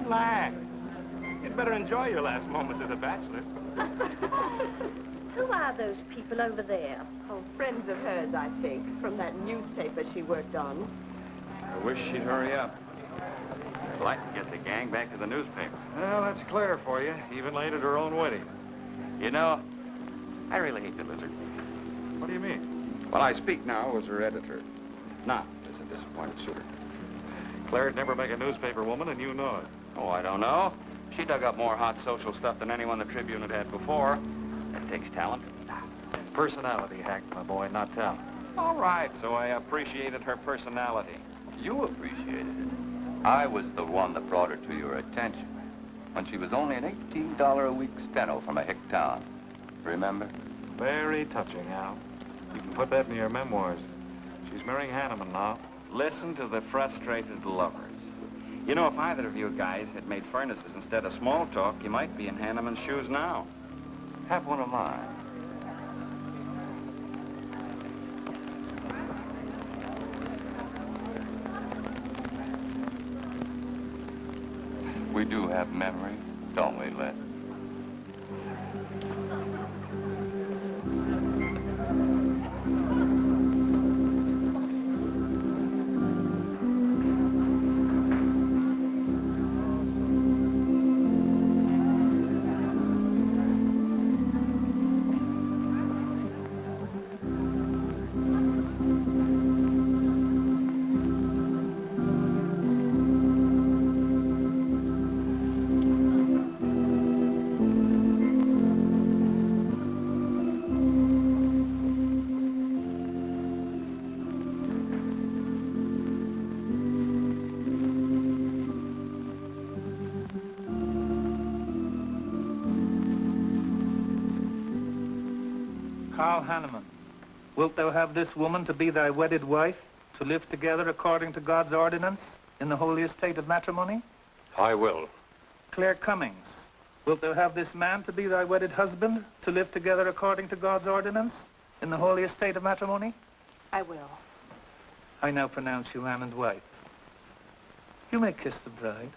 Relax. You'd better enjoy your last moments as a bachelor. Who are those people over there? Oh, friends of hers, I think, from that newspaper she worked on. I wish she'd hurry up. I'd like to get the gang back to the newspaper. Well, that's Claire for you, even late at her own wedding. You know, I really hate the lizard. What do you mean? Well, I speak now as her editor, not as a disappointed suitor. Claire'd never make a newspaper woman, and you know it. Oh, I don't know. She dug up more hot social stuff than anyone the Tribune had had before. That takes talent. Personality, Hack, my boy, not talent. All right, so I appreciated her personality. You appreciated it. I was the one that brought her to your attention when she was only an $18 a week steno from a hick town. Remember? Very touching, Al. You can put that in your memoirs. She's marrying Hanneman now. Listen to the frustrated lovers. You know, if either of you guys had made furnaces instead of small talk, you might be in Hanneman's shoes now. Have one of mine. We do have memories, don't we, Les? Carl Hanneman, wilt thou have this woman to be thy wedded wife, to live together according to God's ordinance in the holy estate of matrimony? I will. Claire Cummings, wilt thou have this man to be thy wedded husband, to live together according to God's ordinance in the holy estate of matrimony? I will. I now pronounce you man and wife. You may kiss the bride.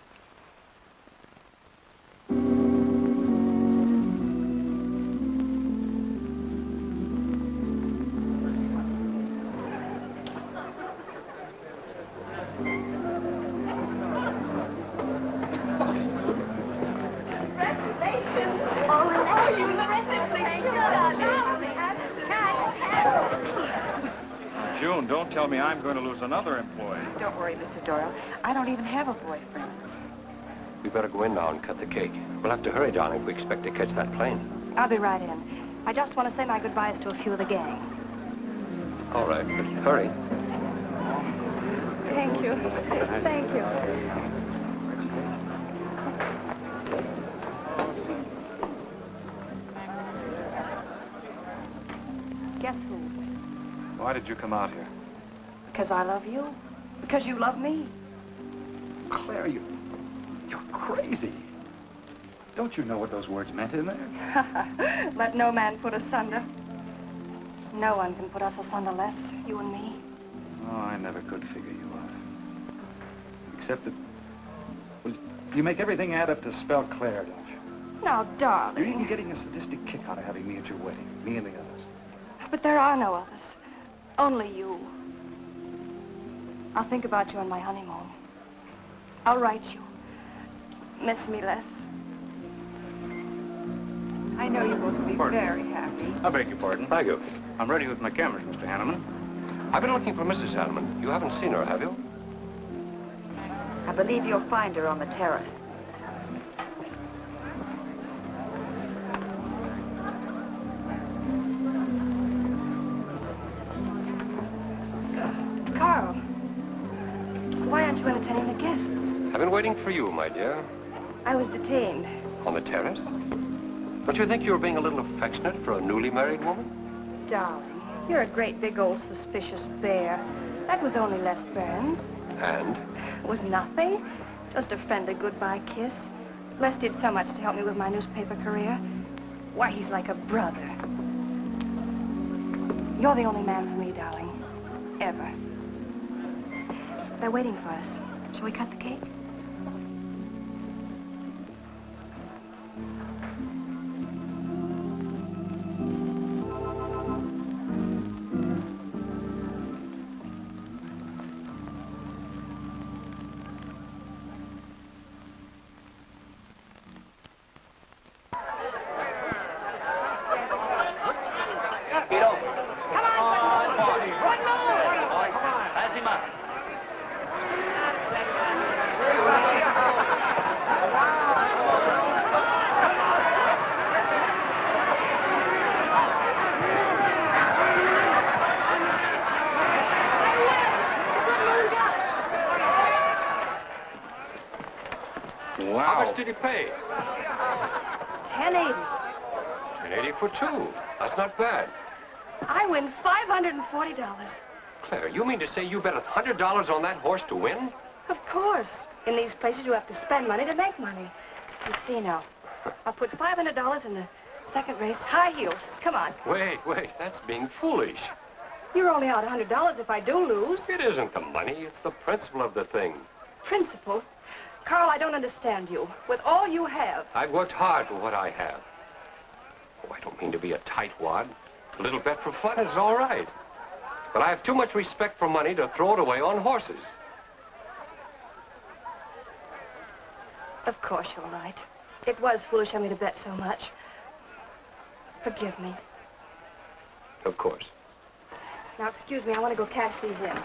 June, don't tell me I'm going to lose another employee. Don't worry, Mr. Doyle. I don't even have a boyfriend. We better go in now and cut the cake. We'll have to hurry, darling, if we expect to catch that plane. I'll be right in. I just want to say my goodbyes to a few of the gang. All right, but hurry. Thank you. Thank you. Guess who? Why did you come out here? Because I love you. Because you love me. Claire, you're crazy. Don't you know what those words meant in there? Let no man put asunder. No one can put us asunder less, you and me. Oh, I never could figure you out. Except that, well, you make everything add up to spell Claire, don't you? Now, darling. You're even getting a sadistic kick out of having me at your wedding, me and the others. But there are no others. Only you. I'll think about you on my honeymoon. I'll write you. Miss me less. I know you both will be very happy. I beg your pardon. Thank you. I'm ready with my cameras, Mr. Hanneman. I've been looking for Mrs. Hanneman. You haven't seen her, have you? I believe you'll find her on the terrace. Carl, why aren't you entertaining the guests? I've been waiting for you, my dear. I was detained. On the terrace? Don't you think you were being a little affectionate for a newly married woman? Darling, you're a great big old suspicious bear. That was only Les Burns. And? It was nothing. Just a friendly goodbye kiss. Les did so much to help me with my newspaper career. Why, he's like a brother. You're the only man for me, darling. Ever. They're waiting for us. Shall we cut the cake? How much did he pay? $10.80. $10.80 for two. That's not bad. I win $540. Claire, you mean to say you bet $100 on that horse to win? Of course. In these places, you have to spend money to make money. You see now, I'll put $500 in the second race, high heels. Come on. Wait, that's being foolish. You're only out $100 if I do lose. It isn't the money, it's the principle of the thing. Principle? Carl, I don't understand you. With all you have. I've worked hard for what I have. Oh, I don't mean to be a tightwad. A little bet for fun is all right. But I have too much respect for money to throw it away on horses. Of course you're right. It was foolish of me to bet so much. Forgive me. Of course. Now, excuse me, I want to go cash these in.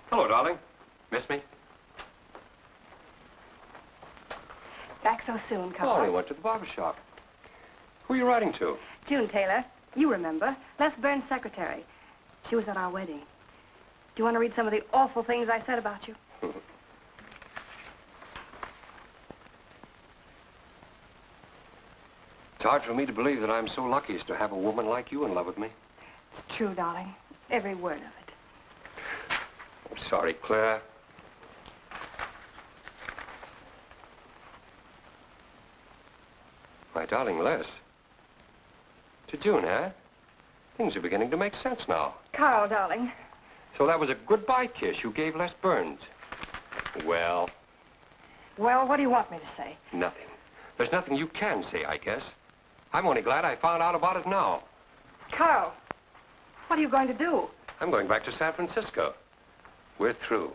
Hello, darling. Miss me? Back so soon, Oh, Carl. we went to the barber shop. Who are you writing to? June Taylor, you remember. Les Burns' secretary. She was at our wedding. Do you want to read some of the awful things I said about you? It's hard for me to believe that I'm so lucky as to have a woman like you in love with me. It's true, darling. Every word of it. I'm sorry, Claire. My darling Les. To June, eh? Things are beginning to make sense now. Carl, darling. So that was a goodbye kiss you gave Les Burns. Well, Well, what do you want me to say? nothing. There's nothing you can say, I guess. I'm only glad I found out about it now. Carl, what are you going to do? I'm going back to San Francisco. We're through.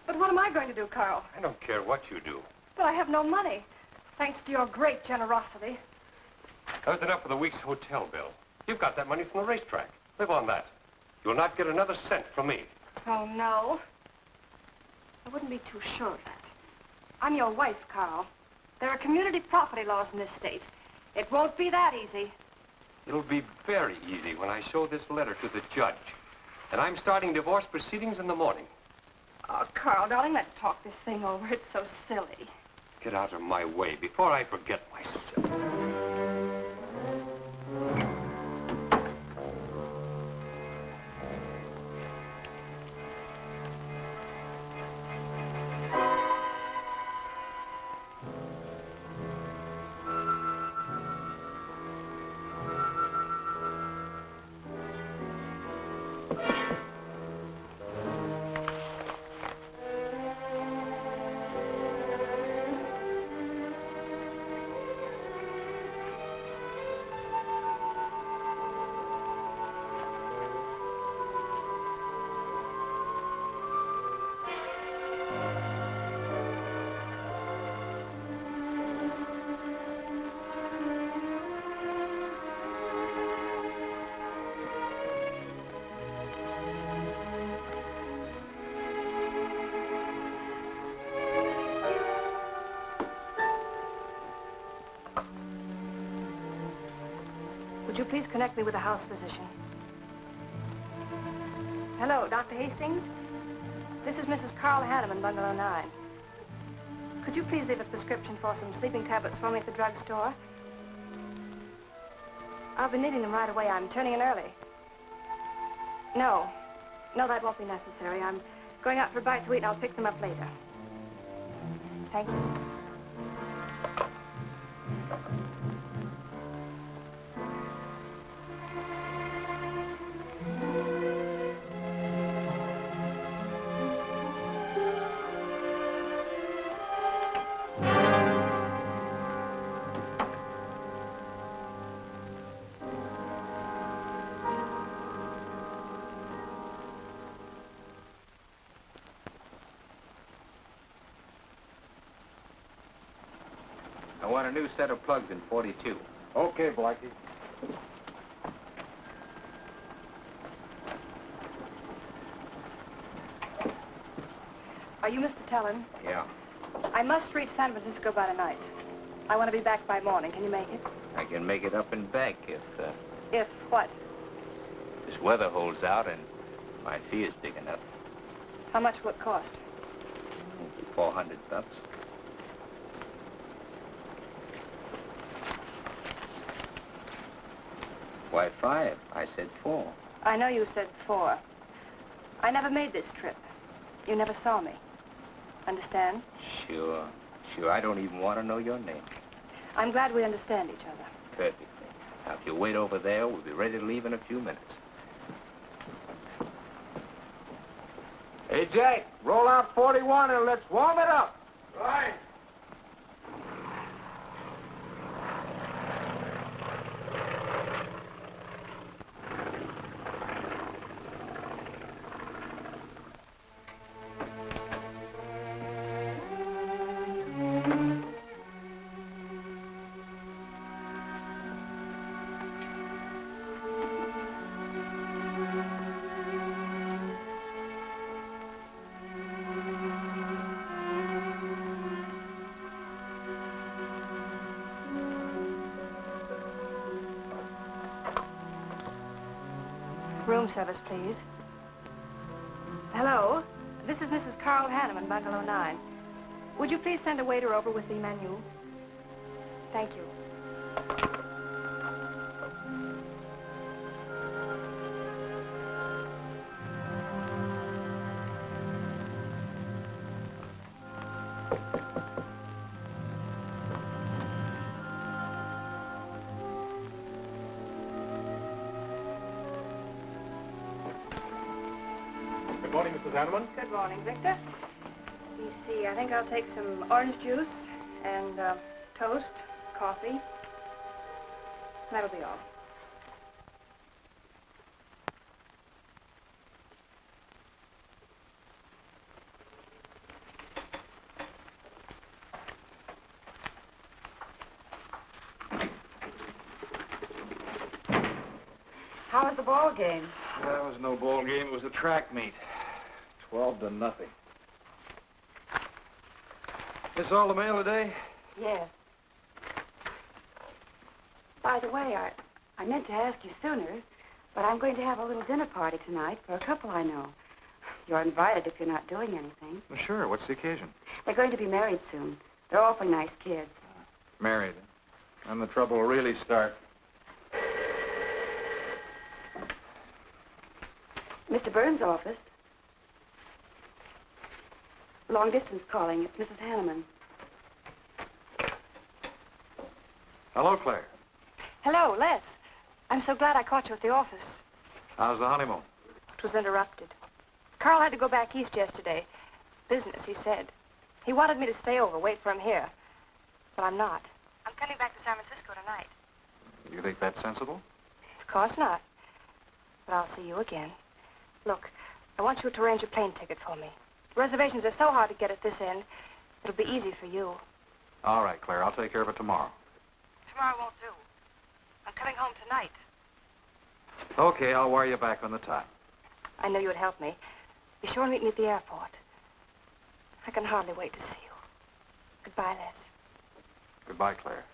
But what am I going to do, Carl? I don't care what you do. But I have no money. Thanks to your great generosity. That was enough for the week's hotel bill. You've got that money from the racetrack. Live on that. You'll not get another cent from me. Oh, no. I wouldn't be too sure of that. I'm your wife, Carl. There are community property laws in this state. It won't be that easy. It'll be very easy when I show this letter to the judge. And I'm starting divorce proceedings in the morning. Oh, Carl, darling, let's talk this thing over. It's so silly. Get out of my way before I forget myself. Would you please connect me with a house physician? Hello, Dr. Hastings? This is Mrs. Carl Hanneman, Bungalow 9. Could you please leave a prescription for some sleeping tablets for me at the drugstore? I'll be needing them right away. I'm turning in early. No, that won't be necessary. I'm going out for a bite to eat, and I'll pick them up later. Thank you. I want a new set of plugs in 42. Okay, Blackie. Are you Mr. Tellin? Yeah. I must reach San Francisco by tonight. I want to be back by morning. Can you make it? I can make it up and back if If what? this weather holds out and my fee is big enough. How much will it cost? 400 bucks. Why 5? I said 4. I know you said 4. I never made this trip. You never saw me. Understand? Sure. Sure, I don't even want to know your name. I'm glad we understand each other. Perfectly. Now, if you wait over there, we'll be ready to leave in a few minutes. Hey, Jack, roll out 41 and let's warm it up. Right. Room service, please. Hello. This is Mrs. Carl Hanneman, Bungalow 9. Would you please send a waiter over with the menu? Thank you. Good morning, Mrs. Hanneman. Good morning, Victor. Let me see. I think I'll take some orange juice and toast, coffee. That'll be all. How was the ball game? That was no ball game. It was a track meet. 12-0. This all the mail today? Yes. By the way, I meant to ask you sooner, but I'm going to have a little dinner party tonight for a couple I know. You're invited if you're not doing anything. Well, sure. What's the occasion? They're going to be married soon. They're awfully nice kids. Married. And the trouble will really start. Mr. Burns' office. Long distance calling. It's Mrs. Hanneman. Hello, Claire. Hello, Les. I'm so glad I caught you at the office. How's the honeymoon? It was interrupted. Carl had to go back east yesterday. Business, he said. He wanted me to stay over, wait for him here. But I'm not. I'm coming back to San Francisco tonight. You think that's sensible? Of course not. But I'll see you again. Look, I want you to arrange a plane ticket for me. Reservations are so hard to get at this end, it'll be easy for you. All right, Claire. I'll take care of it tomorrow. Tomorrow won't do. I'm coming home tonight. Okay, I'll wire you back on the time. I know you would help me. Be sure and meet me at the airport. I can hardly wait to see you. Goodbye, Les. Goodbye, Claire.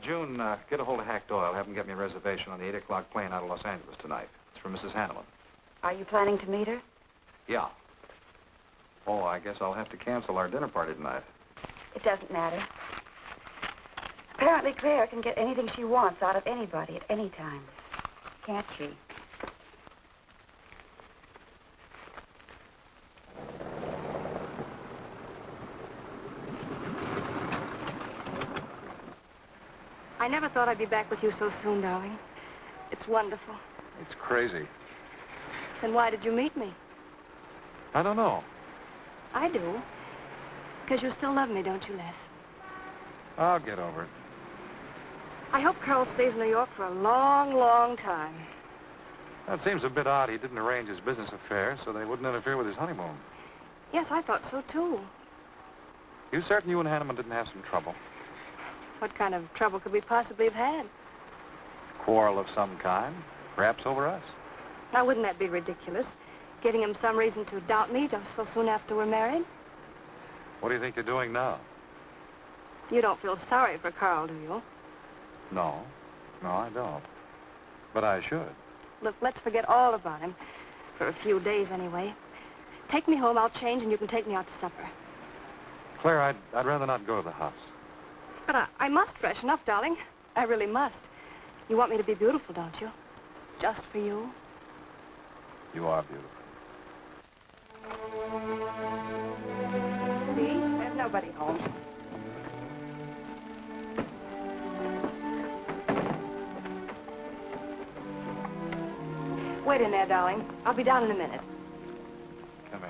June, get a hold of Hack Doyle. Have him get me a reservation on the 8 o'clock plane out of Los Angeles tonight. It's for Mrs. Hanneman. Are you planning to meet her? Yeah. Oh, I guess I'll have to cancel our dinner party tonight. It doesn't matter. Apparently, Claire can get anything she wants out of anybody at any time. Can't she? I never thought I'd be back with you so soon, darling. It's wonderful. It's crazy. Then why did you meet me? I don't know. I do. Because you still love me, don't you, Les? I'll get over it. I hope Carl stays in New York for a long, long time. That seems a bit odd. He didn't arrange his business affairs, so they wouldn't interfere with his honeymoon. Yes, I thought so, too. You certain you and Hanneman didn't have some trouble? What kind of trouble could we possibly have had? Quarrel of some kind? Perhaps over us? Now, wouldn't that be ridiculous? Giving him some reason to doubt me just so soon after we're married? What do you think you're doing now? You don't feel sorry for Carl, do you? No. No, I don't. But I should. Look, let's forget all about him. For a few days, anyway. Take me home, I'll change, and you can take me out to supper. Claire, I'd rather not go to the house. But I must freshen up, darling. I really must. You want me to be beautiful, don't you? Just for you? You are beautiful. See? There's nobody home. Wait in there, darling. I'll be down in a minute. Come here.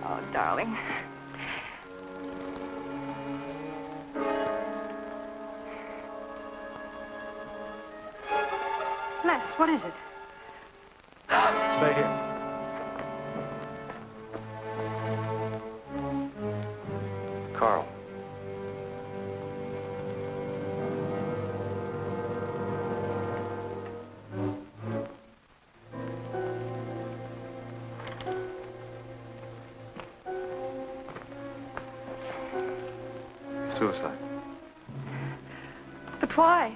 Oh, darling. Les, what is it? Stay here. Carl. Suicide. But why?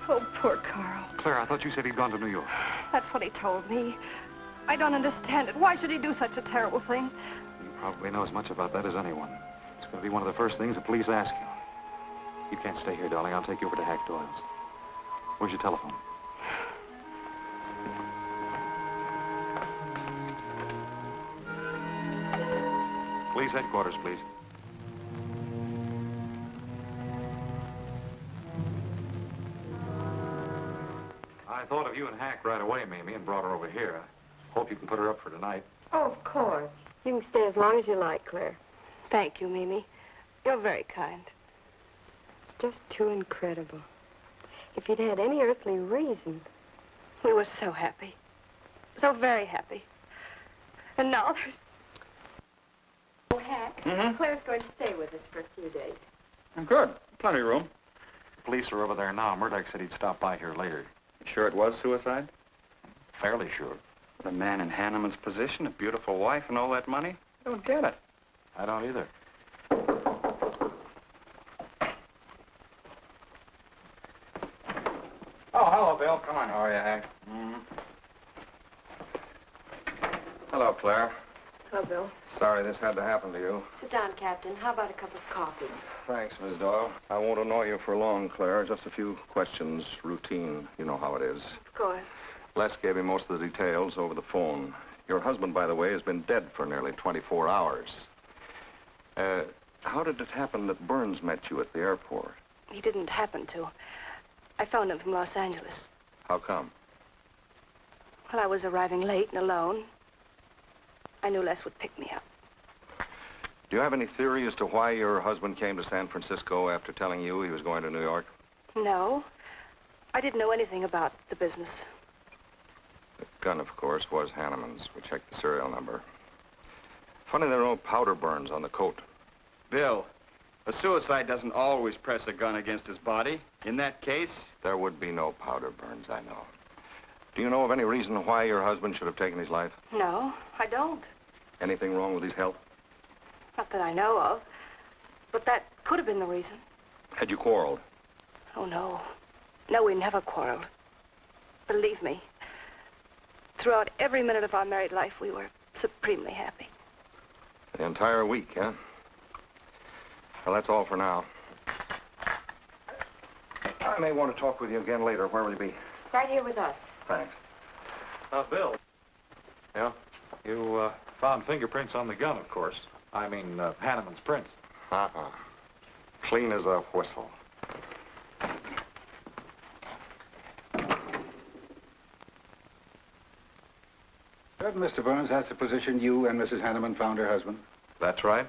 Oh, poor Carl. Claire, I thought you said he'd gone to New York. That's what he told me. I don't understand it. Why should he do such a terrible thing? You probably know as much about that as anyone. It's going to be one of the first things the police ask you. You can't stay here, darling. I'll take you over to Hack Doyle's. Where's your telephone? Police headquarters, please. I thought of you and Hack right away, Mamie, and brought her over here. I hope you can put her up for tonight. Oh, of course. You can stay as long as you like, Claire. Thank you, Mimi. You're very kind. It's just too incredible. If you'd had any earthly reason. We were so happy. So very happy. And now there's... Oh, Hack, Claire's going to stay with us for a few days. Good. Plenty of room. The police are over there now. Murdoch said he'd stop by here later. You sure it was suicide? Fairly sure. With a man in Hanneman's position, a beautiful wife, and all that money? I don't get it. I don't either. Oh, hello, Bill. Come on. How are you, Hank? Hello, Claire. Hello, Bill. Sorry this had to happen to you. Sit down, Captain. How about a cup of coffee? Thanks, Miss Doyle. I won't annoy you for long, Claire. Just a few questions, routine. You know how it is. Of course. Les gave me most of the details over the phone. Your husband, by the way, has been dead for nearly 24 hours. How did it happen that Burns met you at the airport? He didn't happen to. I phoned him from Los Angeles. How come? Well, I was arriving late and alone. I knew Les would pick me up. Do you have any theory as to why your husband came to San Francisco after telling you he was going to New York? No. I didn't know anything about the business. The gun, of course, was Hanneman's. We checked the serial number. Funny there are no powder burns on the coat. Bill, a suicide doesn't always press a gun against his body. In that case... There would be no powder burns, I know. Do you know of any reason why your husband should have taken his life? No, I don't. Anything wrong with his health? Not that I know of. But that could have been the reason. Had you quarreled? Oh, no. No, we never quarreled. Believe me. Throughout every minute of our married life, we were supremely happy. The entire week, huh? Well, that's all for now. I may want to talk with you again later. Where will you be? Right here with us. Thanks. Bill. Yeah? You, found fingerprints on the gun, of course. I mean, Hanneman's prints. Uh-uh. Clean as a whistle. Mr. Burns, that's the position you and Mrs. Hanneman found her husband? That's right.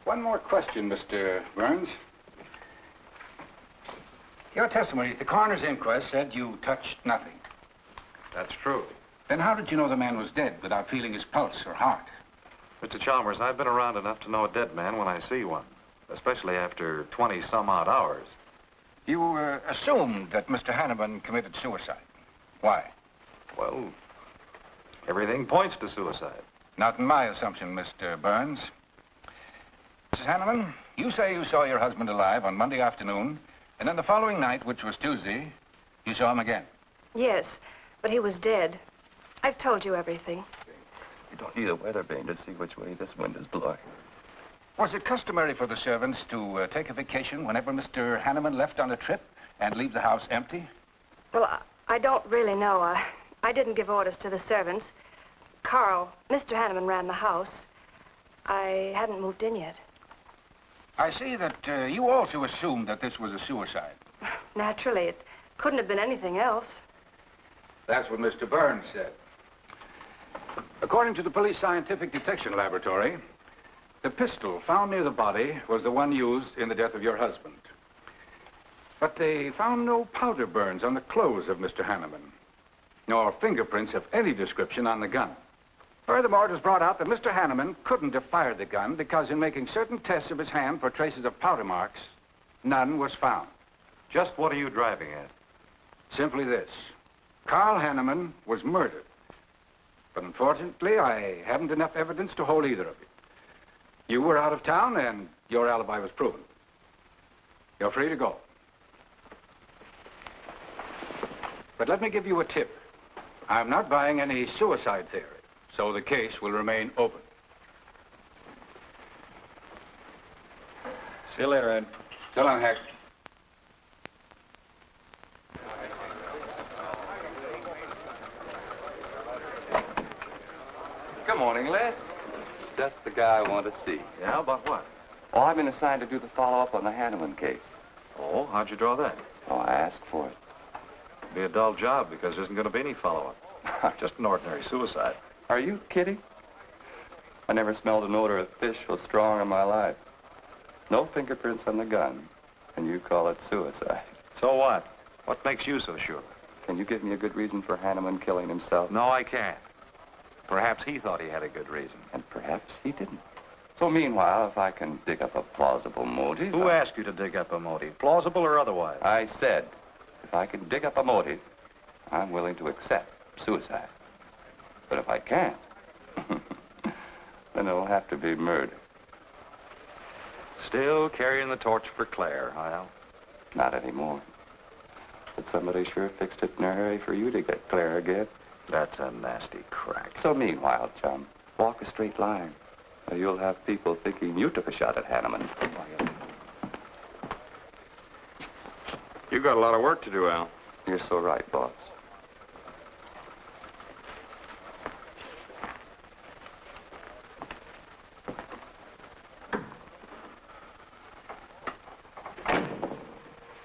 One more question, Mr. Burns. Your testimony at the coroner's inquest said you touched nothing. That's true. Then how did you know the man was dead without feeling his pulse or heart? Mr. Chalmers, I've been around enough to know a dead man when I see one, especially after 20-some-odd hours. You assumed that Mr. Hanneman committed suicide. Why? Well, everything points to suicide. Not in my assumption, Mr. Burns. Mrs. Hanneman, you say you saw your husband alive on Monday afternoon, and then the following night, which was Tuesday, you saw him again. Yes, but he was dead. I've told you everything. You don't need a weather vane to see which way this wind is blowing. Was it customary for the servants to take a vacation whenever Mr. Hanneman left on a trip and leave the house empty? Well, I don't really know. I didn't give orders to the servants. Carl, Mr. Hanneman ran the house. I hadn't moved in yet. I see that you also assumed that this was a suicide. Naturally, it couldn't have been anything else. That's what Mr. Burns said. According to the Police Scientific Detection Laboratory, the pistol found near the body was the one used in the death of your husband. But they found no powder burns on the clothes of Mr. Hanneman, nor fingerprints of any description on the gun. Furthermore, it was brought out that Mr. Hanneman couldn't have fired the gun because in making certain tests of his hand for traces of powder marks, none was found. Just what are you driving at? Simply this. Carl Hanneman was murdered. But unfortunately, I haven't enough evidence to hold either of you. You were out of town, and your alibi was proven. You're free to go. But let me give you a tip. I'm not buying any suicide theory, so the case will remain open. See you later, Ed. So long, Hack. Good morning, Les. Just the guy I want to see. Yeah, about what? Oh, I've been assigned to do the follow-up on the Hanneman case. Oh, how'd you draw that? Oh, I asked for it. It'd be a dull job because there isn't going to be any follow-up. Just an ordinary suicide. Are you kidding? I never smelled an odor of fish so strong in my life. No fingerprints on the gun, and you call it suicide. So what? What makes you so sure? Can you give me a good reason for Hanneman killing himself? No, I can't. Perhaps he thought he had a good reason. And perhaps he didn't. So meanwhile, if I can dig up a plausible motive... Who asked you to dig up a motive, plausible or otherwise? I said, if I can dig up a motive, I'm willing to accept suicide. But if I can't, then it'll have to be murder. Still carrying the torch for Claire, Hyle? Not anymore. But somebody sure fixed it in a hurry for you to get Claire again. That's a nasty crack. So meanwhile, chum, walk a straight line, or you'll have people thinking you took a shot at Hanneman. You got a lot of work to do, Al. You're so right, boss.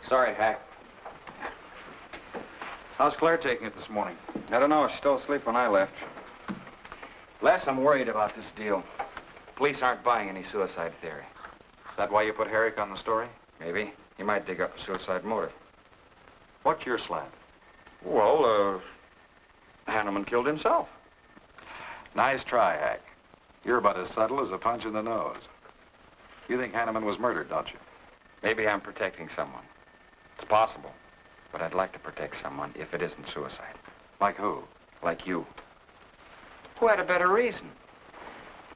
Sorry, Hack. How's Claire taking it this morning? I don't know. She's still asleep when I left. Les, I'm worried about this deal. Police aren't buying any suicide theory. Is that why you put Herrick on the story? Maybe. He might dig up a suicide motive. What's your slant? Well, Hanneman killed himself. Nice try, Hack. You're about as subtle as a punch in the nose. You think Hanneman was murdered, don't you? Maybe I'm protecting someone. It's possible. But I'd like to protect someone if it isn't suicide. Like who? Like you. Who had a better reason?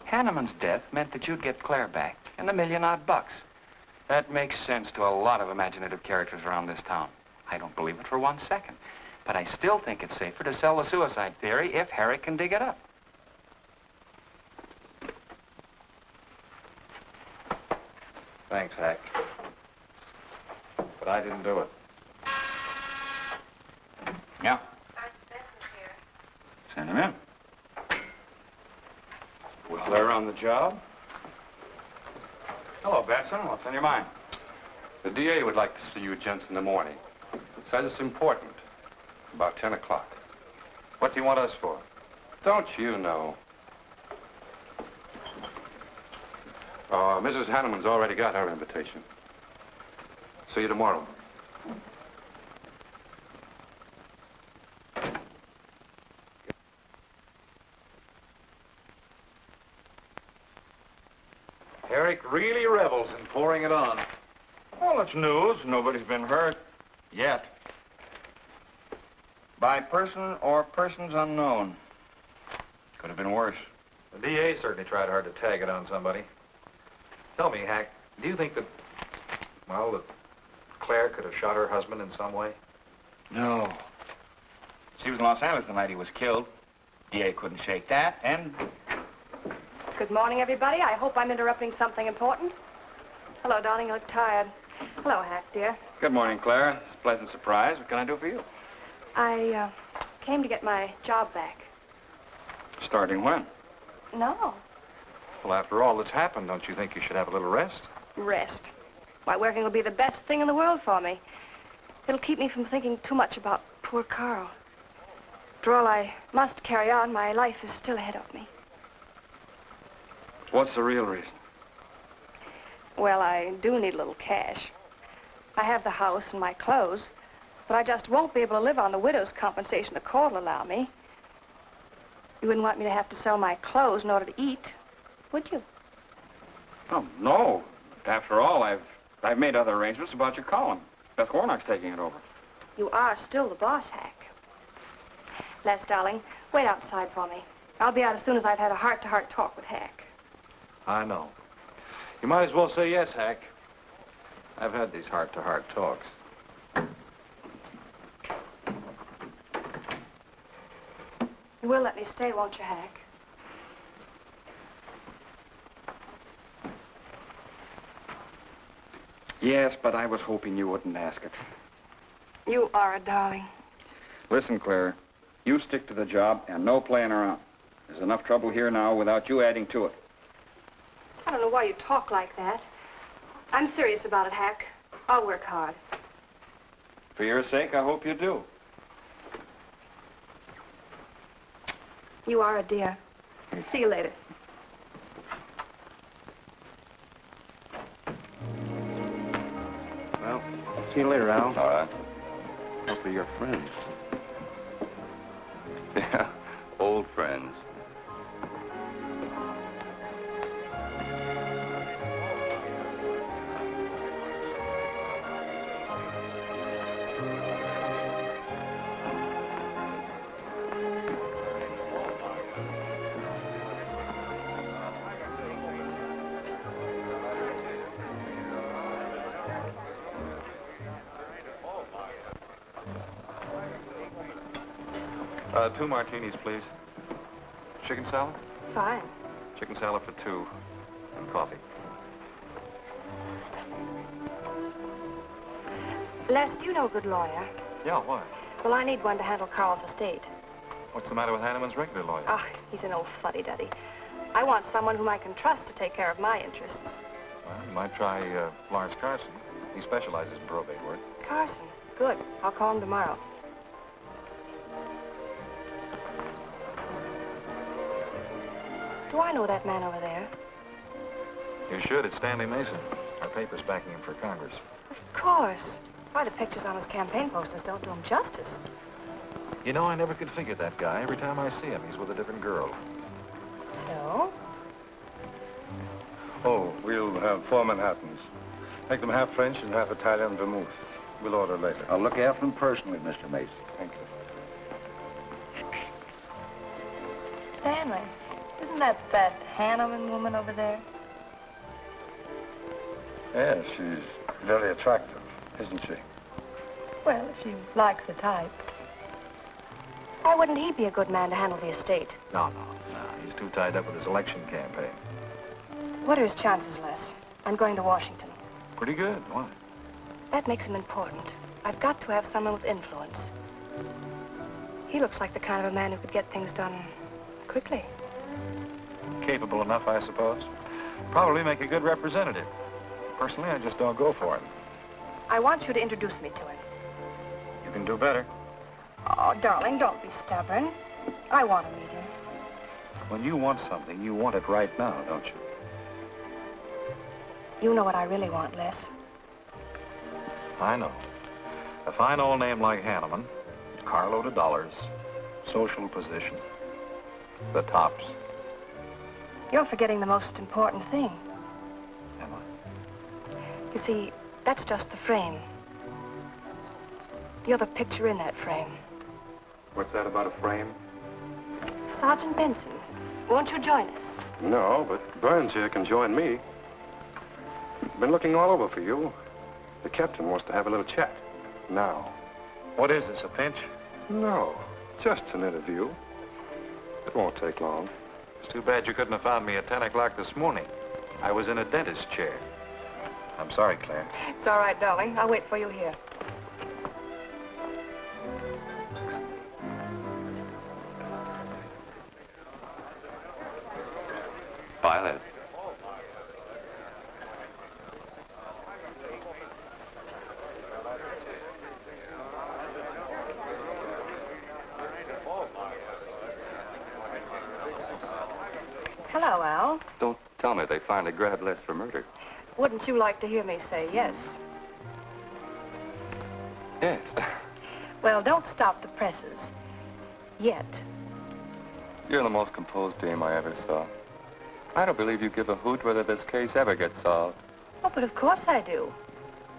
Hanneman's death meant that you'd get Claire back and $1 million odd bucks. That makes sense to a lot of imaginative characters around this town. I don't believe it for 1 second. But I still think it's safer to sell the suicide theory if Herrick can dig it up. Thanks, Hack. But I didn't do it. Yeah. Send him in. Was Claire on the job? Hello, Batson. What's on your mind? The DA would like to see you gents in the morning. Says it's important. About 10 o'clock. What's he want us for? Don't you know? Mrs. Hanneman's already got her invitation. See you tomorrow. Herrick really revels in pouring it on. Well, it's news. Nobody's been hurt. Yet. By person or persons unknown. Could have been worse. The DA certainly tried hard to tag it on somebody. Tell me, Hack, do you think that, well, that Claire could have shot her husband in some way? No. She was in Los Angeles the night he was killed. DA couldn't shake that, and... Good morning, everybody. I hope I'm interrupting something important. Hello, darling. You look tired. Hello, Hack, dear. Good morning, Claire. It's a pleasant surprise. What can I do for you? I came to get my job back. Starting when? No. Well, after all that's happened, don't you think you should have a little rest? Rest. Why, working will be the best thing in the world for me. It'll keep me from thinking too much about poor Carl. After all, I must carry on. My life is still ahead of me. What's the real reason? Well, I do need a little cash. I have the house and my clothes, but I just won't be able to live on the widow's compensation the court will allow me. You wouldn't want me to have to sell my clothes in order to eat, would you? Oh, no. After all, I've made other arrangements about your column. Beth Warnock's taking it over. You are still the boss, Hack. Les, darling, wait outside for me. I'll be out as soon as I've had a heart-to-heart talk with Hack. I know. You might as well say yes, Hack. I've had these heart-to-heart talks. You will let me stay, won't you, Hack? Yes, but I was hoping you wouldn't ask it. You are a darling. Listen, Claire, you stick to the job and no playing around. There's enough trouble here now without you adding to it. I don't know why you talk like that. I'm serious about it, Hack. I'll work hard. For your sake, I hope you do. You are a dear. See you later. Well, see you later, Al. All right. Hopefully you're friends. Yeah, old friends. Two martinis, please. Chicken salad? Fine. Chicken salad for two. And coffee. Les, do you know a good lawyer? Yeah, why? Well, I need one to handle Carl's estate. What's the matter with Hanneman's regular lawyer? Ah, he's an old fuddy-duddy. I want someone whom I can trust to take care of my interests. Well, you might try Lawrence Carson. He specializes in probate work. Carson? Good. I'll call him tomorrow. Do I know that man over there? You should. It's Stanley Mason. Our paper's backing him for Congress. Of course. Why, the pictures on his campaign posters don't do him justice. You know, I never could figure that guy. Every time I see him, he's with a different girl. So? Oh, we'll have 4 Manhattans. Make them half French and half Italian vermouth. We'll order later. I'll look after them personally, Mr. Mason. Thank you. Stanley, isn't that Hanneman woman over there? Yes, she's very attractive, isn't she? Well, if you like the type. Why wouldn't he be a good man to handle the estate? No. He's too tied up with his election campaign. What are his chances, Les? I'm going to Washington. Pretty good. Why? That makes him important. I've got to have someone with influence. He looks like the kind of a man who could get things done quickly. Capable enough, I suppose. Probably make a good representative. Personally, I just don't go for him. I want you to introduce me to him. You can do better. Oh, darling, don't be stubborn. I want to meet him. When you want something, you want it right now, don't you? You know what I really want, Les. I know. A fine old name like Hanneman, carload of dollars, social position, the tops. You're forgetting the most important thing. You see, that's just the frame. You're the picture in that frame. What's that about a frame? Sergeant Benson, won't you join us? No, but Burns here can join me. Been looking all over for you. The captain wants to have a little chat. Now. What is this, a pinch? No, just an interview. It won't take long. It's too bad you couldn't have found me at 10 o'clock this morning. I was in a dentist's chair. I'm sorry, Claire. It's all right, darling. I'll wait for you here. Violet. Hello, Al. Don't tell me they finally grabbed Les for murder. Wouldn't you like to hear me say yes? Yes. Well, don't stop the presses. Yet. You're the most composed dame I ever saw. I don't believe you give a hoot whether this case ever gets solved. Oh, but of course I do.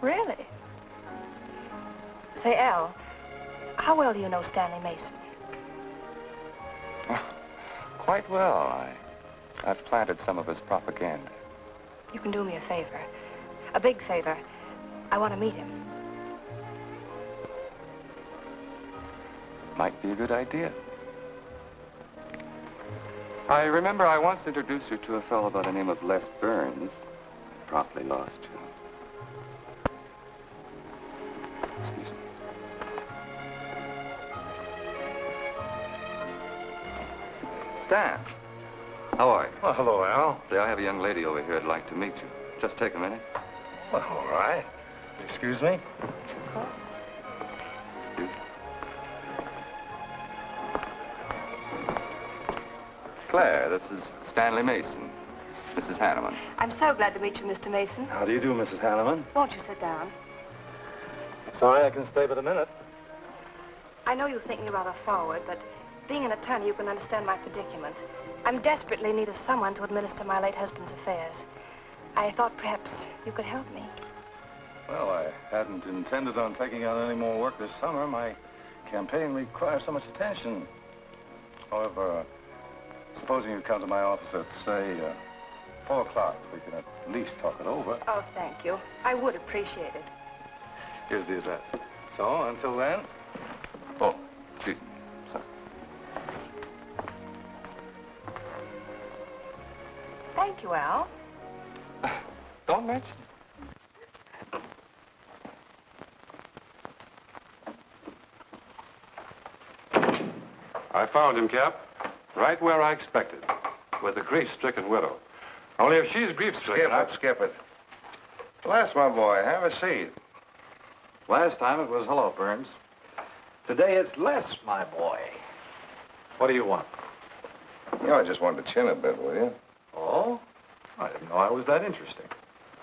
Really. Say, Al, how well do you know Stanley Mason? Quite well. I've planted some of his propaganda. You can do me a favor. A big favor. I want to meet him. Might be a good idea. I remember I once introduced you to a fellow by the name of Les Burns. Promptly lost you. Excuse me. Stan, how are you? Well, hello, Al. Say, I have a young lady over here I'd like to meet you. Just take a minute. Well, all right. Excuse me? Excuse me. Claire, this is Stanley Mason. Mrs. Hanneman. I'm so glad to meet you, Mr. Mason. How do you do, Mrs. Hanneman? Won't you sit down? Sorry, I can stay but a minute. I know you think me rather forward, but being an attorney, you can understand my predicament. I'm desperately in need of someone to administer my late husband's affairs. I thought perhaps you could help me. Well, I hadn't intended on taking on any more work this summer. My campaign requires so much attention. However, supposing you come to my office at, say, 4 o'clock, we can at least talk it over. Oh, thank you. I would appreciate it. Here's the address. So, until then... Oh, excuse me. Sorry. Thank you, Al. Don't mention it. I found him, Cap. Right where I expected. With a grief-stricken widow. Only if she's grief-stricken... Skip it. Les, my boy, have a seat. Last time it was hello, Burns. Today it's Les, my boy. What do you want? You know, I just wanted to chin a bit, will you? Oh? I didn't know I was that interesting.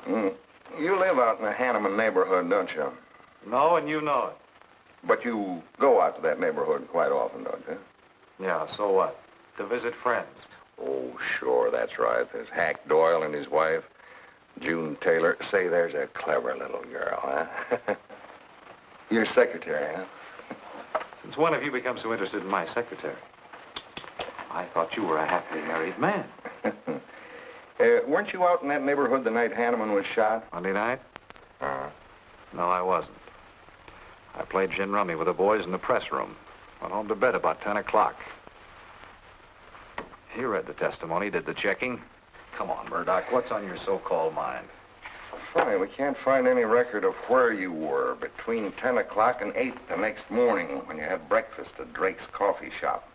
You live out in the Hanneman neighborhood, don't you? No, and you know it. But you go out to that neighborhood quite often, don't you? Yeah, so what? To visit friends. Oh, sure, that's right. There's Hack Doyle and his wife, June Taylor. Say, there's a clever little girl, huh? Your secretary, huh? Since when have you become so interested in my secretary? I thought you were a happily married man. Weren't you out in that neighborhood the night Hanneman was shot? Monday night? No, I wasn't. I played gin rummy with the boys in the press room. Went home to bed about 10 o'clock. You read the testimony, did the checking. Come on, Murdoch, what's on your so-called mind? Funny, we can't find any record of where you were between 10 o'clock and 8 the next morning when you had breakfast at Drake's coffee shop.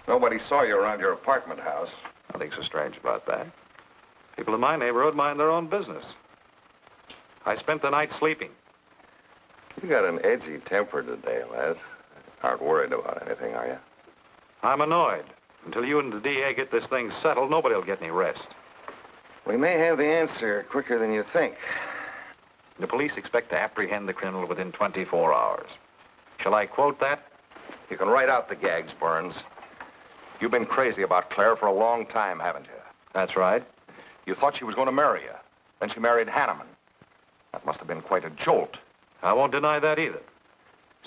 Nobody saw you around your apartment house. Nothing so strange about that. People in my neighborhood mind their own business. I spent the night sleeping. You got an edgy temper today, Les. Aren't worried about anything, are you? I'm annoyed. Until you and the DA get this thing settled, nobody will get any rest. We may have the answer quicker than you think. The police expect to apprehend the criminal within 24 hours. Shall I quote that? You can write out the gags, Burns. You've been crazy about Claire for a long time, haven't you? That's right. You thought she was going to marry you. Then she married Hanneman. That must have been quite a jolt. I won't deny that either.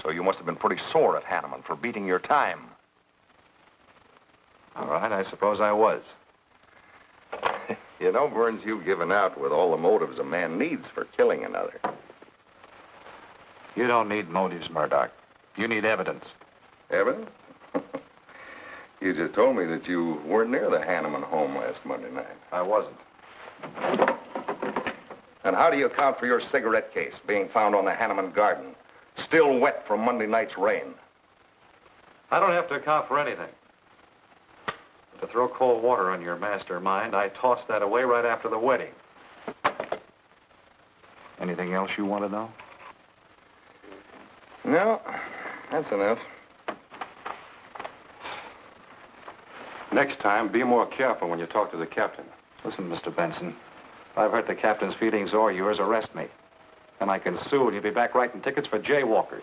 So you must have been pretty sore at Hanneman for beating your time. All right, I suppose I was. You know, Burns, you've given out with all the motives a man needs for killing another. You don't need motives, Murdoch. You need evidence. Evidence? You just told me that you weren't near the Hanneman home last Monday night. I wasn't. And how do you account for your cigarette case being found on the Hanneman garden, still wet from Monday night's rain? I don't have to account for anything. To throw cold water on your mastermind, I tossed that away right after the wedding. Anything else you want to know? No, that's enough. Next time, be more careful when you talk to the captain. Listen, Mr. Benson, if I've hurt the captain's feelings or yours, arrest me. And I can sue, and you'll be back writing tickets for jaywalkers.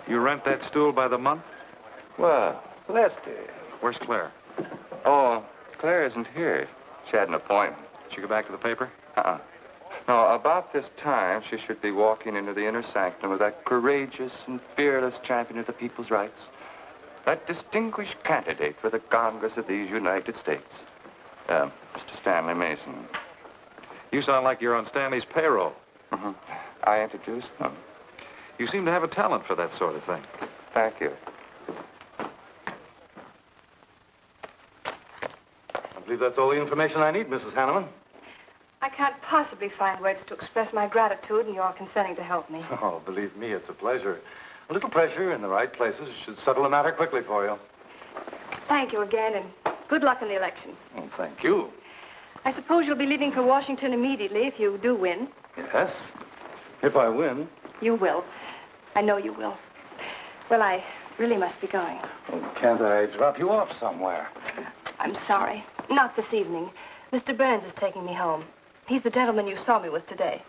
You rent that stool by the month? Well, Lester. Where's Claire? Oh, Claire isn't here. She had an appointment. Did she go back to the paper? Uh-uh. No, about this time, she should be walking into the inner sanctum of that courageous and fearless champion of the people's rights. That distinguished candidate for the Congress of these United States. Mr. Stanley Mason. You sound like you're on Stanley's payroll. Mm-hmm. I introduced them. You seem to have a talent for that sort of thing. Thank you. I believe that's all the information I need, Mrs. Hanneman. I can't possibly find words to express my gratitude in your consenting to help me. Oh, believe me, it's a pleasure. A little pressure in the right places should settle the matter quickly for you. Thank you again, and good luck in the election. Oh, thank you. I suppose you'll be leaving for Washington immediately if you do win. Yes, if I win. You will. I know you will. Well, I really must be going. Oh, can't I drop you off somewhere? I'm sorry. Not this evening. Mr. Burns is taking me home. He's the gentleman you saw me with today.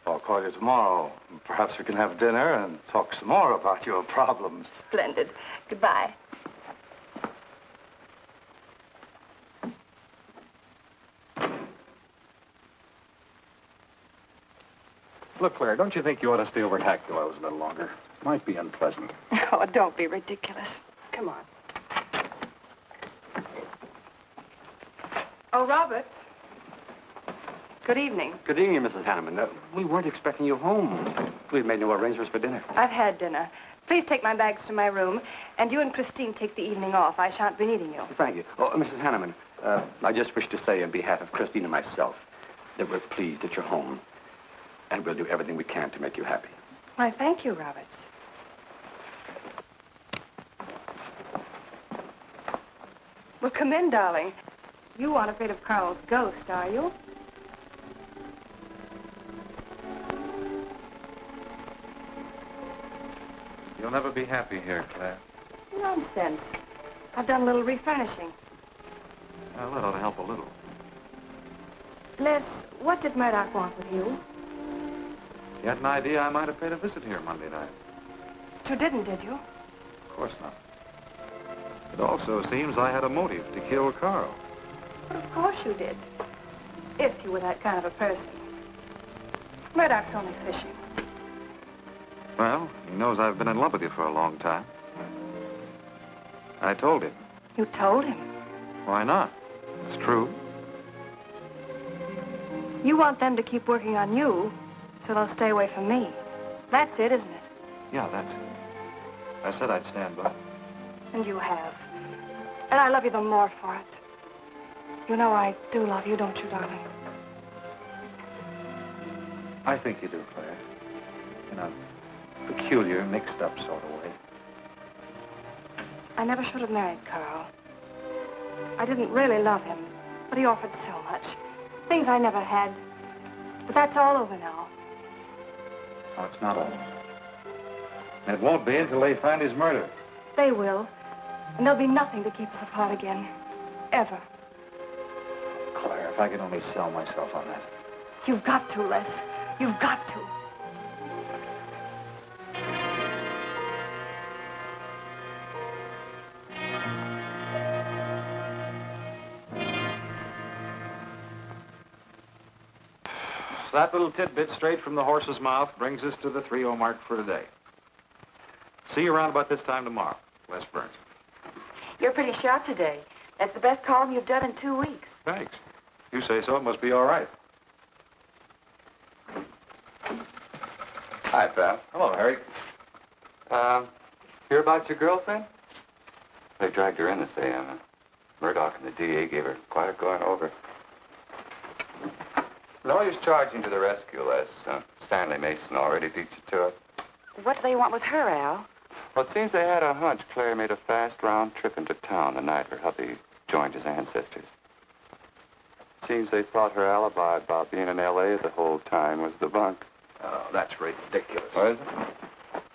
I'll call you tomorrow. Perhaps we can have dinner and talk some more about your problems. Splendid. Goodbye. Look, Claire, don't you think you ought to stay over at Hackulo's a little longer? Might be unpleasant. Oh, don't be ridiculous. Come on. Oh, Roberts. Good evening. Good evening, Mrs. Hanneman. We weren't expecting you home. We've made no arrangements for dinner. I've had dinner. Please take my bags to my room, and you and Christine take the evening off. I shan't be needing you. Thank you. Oh, Mrs. Hanneman, I just wish to say on behalf of Christine and myself that we're pleased that you're home, and we'll do everything we can to make you happy. Why, thank you, Roberts. Well, come in, darling. You aren't afraid of Carl's ghost, are you? You'll never be happy here, Claire. Nonsense. I've done a little refurnishing. Well, that ought to help a little. Les, what did Murdoch want with you? You had an idea I might have paid a visit here Monday night. You didn't, did you? Of course not. It also seems I had a motive to kill Carl. But of course you did. If you were that kind of a person. Murdoch's only fishing. Well, he knows I've been in love with you for a long time. I told him. You told him? Why not? It's true. You want them to keep working on you, so they'll stay away from me. That's it, isn't it? Yeah, that's it. I said I'd stand by. And you have. And I love you the more for it. You know I do love you, don't you, darling? I think you do, Claire. In a peculiar, mixed-up sort of way. I never should have married Carl. I didn't really love him, but he offered so much. Things I never had. But that's all over now. No, it's not all. And it won't be until they find his murder. They will. And there'll be nothing to keep us apart again. Ever. Claire, if I could only sell myself on that. You've got to, Les. You've got to. That little tidbit straight from the horse's mouth brings us to the 3-0 mark for today. See you around about this time tomorrow. Les Burns. You're pretty sharp today. That's the best column you've done in 2 weeks. Thanks. You say so, it must be all right. Hi, pal. Hello, Harry. Hear about your girlfriend? They dragged her in this AM. Murdoch and the DA gave her quite a going over. No use charging to the rescue, Les. Stanley Mason already beat you to it. What do they want with her, Al? Well, it seems they had a hunch Claire made a fast round trip into town the night her hubby joined his ancestors. Seems they thought her alibi about being in L.A. the whole time was the bunk. Oh, that's ridiculous. Oh, is it?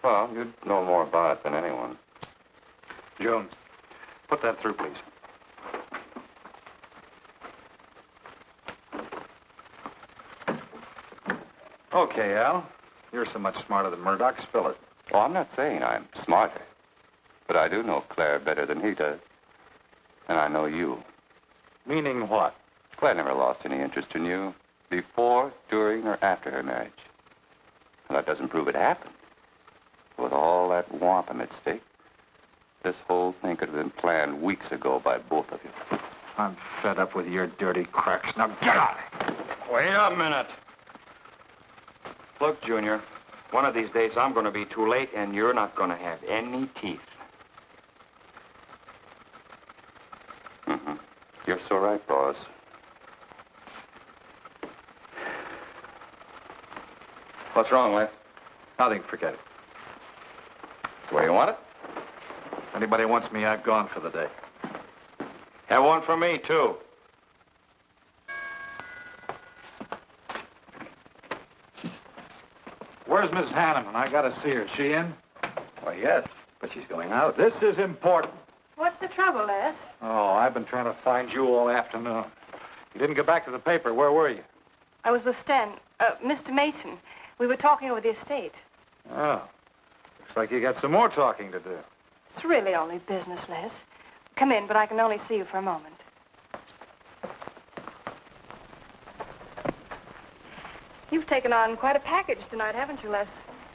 Well, you'd know more about it than anyone. Jones, put that through, please. Okay, Al. You're so much smarter than Murdoch. Spill it. Oh, I'm not saying I'm smarter. But I do know Claire better than he does. And I know you. Meaning what? Claire never lost any interest in you before, during, or after her marriage. Well, that doesn't prove it happened. With all that wampum at stake, this whole thing could have been planned weeks ago by both of you. I'm fed up with your dirty cracks. Now get out! Wait a minute. Look, Junior, one of these days I'm going to be too late and you're not going to have any teeth. Mm-hmm. You're so right, boss. What's wrong, Les? Nothing. Forget it. That's the way you want it? If anybody wants me, I've gone for the day. Have one for me, too. Where's Miss Hanneman? I gotta see her. Is she in? Why, yes, but she's going out. This is important. What's the trouble, Les? Oh, I've been trying to find you all afternoon. You didn't get back to the paper. Where were you? I was with Mr. Mason. We were talking over the estate. Oh. Looks like you got some more talking to do. It's really only business, Les. Come in, but I can only see you for a moment. You've taken on quite a package tonight, haven't you, Les?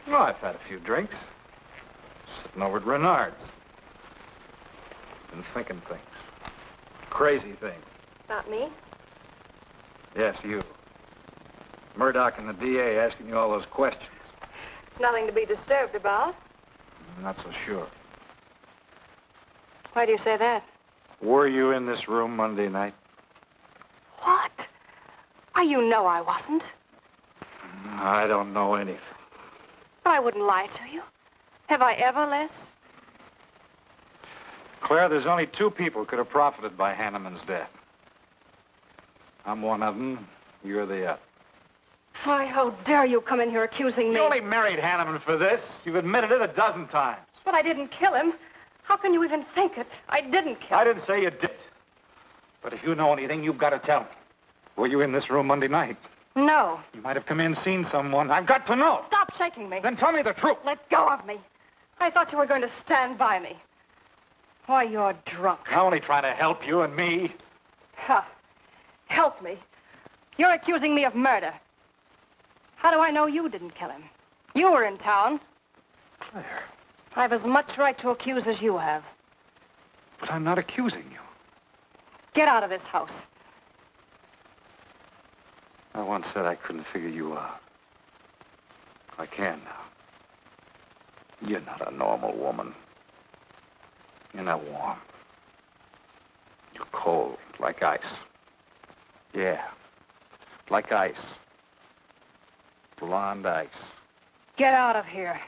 Well, I've had a few drinks. Sitting over at Renard's. Been thinking things. Crazy things. Not me? Yes, you. Murdoch and the DA asking you all those questions. It's nothing to be disturbed about. I'm not so sure. Why do you say that? Were you in this room Monday night? What? Why, you know I wasn't. I don't know anything. But I wouldn't lie to you. Have I ever, Les? Claire, there's only 2 people could have profited by Hanneman's death. I'm one of them. You're the other. Why, how dare you come in here accusing me? You only married Hanneman for this. You've admitted it a dozen times. But I didn't kill him. How can you even think it? I didn't kill him. I didn't say you did. But if you know anything, you've got to tell me. Were you in this room Monday night? No. You might have come in, seen someone. I've got to know. Stop shaking me. Then tell me the truth. Let go of me. I thought you were going to stand by me. Why, you're drunk. I'm only trying to help you and me. Ha. Help me. You're accusing me of murder. How do I know you didn't kill him? You were in town. Claire. I've as much right to accuse as you have. But I'm not accusing you. Get out of this house. I once said I couldn't figure you out. I can now. You're not a normal woman. You're not warm. You're cold, like ice. Yeah, like ice. Blonde ice. Get out of here.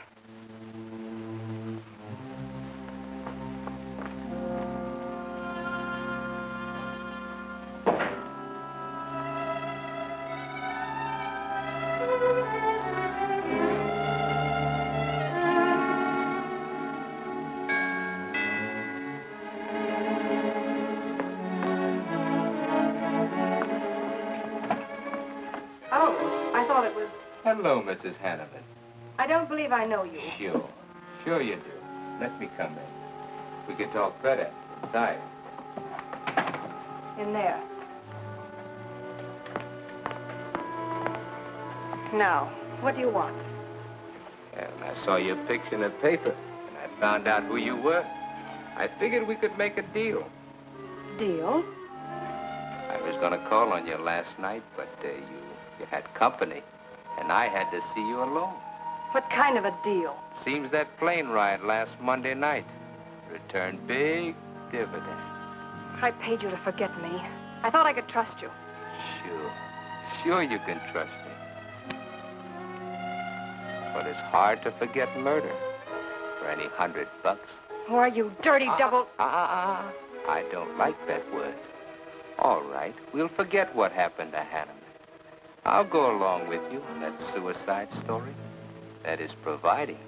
Oh, thought it was... Hello, Mrs. Hanneman. I don't believe I know you. Sure. Sure you do. Let me come in. We can talk better inside. In there. Now, what do you want? Well, I saw your picture in the paper, and I found out who you were. I figured we could make a deal. Deal? I was going to call on you last night, but you had company, and I had to see you alone. What kind of a deal? Seems that plane ride last Monday night returned big dividends. I paid you to forget me. I thought I could trust you. Sure. Sure you can trust me. But it's hard to forget murder for any $100. Why, you dirty double... I don't like that word. All right, we'll forget what happened to Hanneman. I'll go along with you on that suicide story. That is providing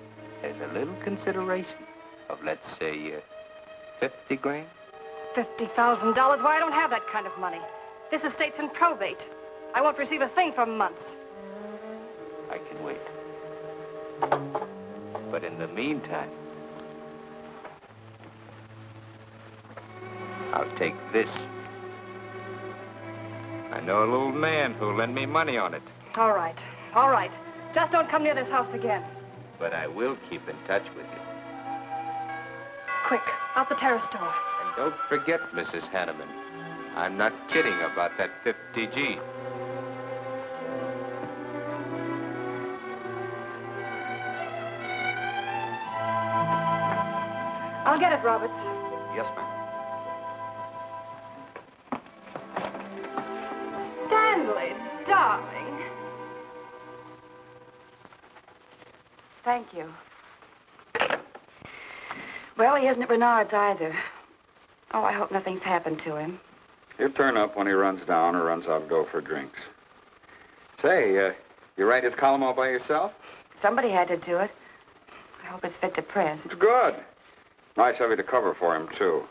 there's a little consideration of, let's say, 50 grand. $50,000? Why, I don't have that kind of money. This estate's in probate. I won't receive a thing for months. I can wait. But in the meantime, I'll take this. I know a little man who'll lend me money on it. All right. All right. Just don't come near this house again. But I will keep in touch with you. Quick, out the terrace door. And don't forget, Mrs. Hanneman, I'm not kidding about that 50G. I'll get it, Roberts. Yes, ma'am. Stanley, darling. Thank you. Well, he isn't at Bernard's either. Oh, I hope nothing's happened to him. He'll turn up when he runs down or runs out to go for drinks. Say, you write his column all by yourself? Somebody had to do it. I hope it's fit to print. It's good. Nice of you to cover for him, too.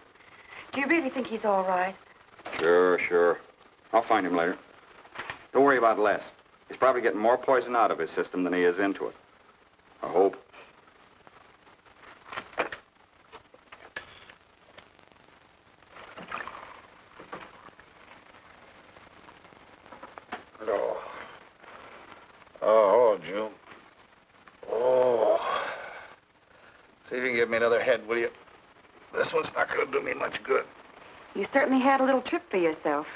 Do you really think he's all right? Sure. I'll find him later. Don't worry about Les. He's probably getting more poison out of his system than he is into it. I hope. Oh, June. Oh. See if you can give me another head, will you? This one's not going to do me much good. You certainly had a little trip for yourself.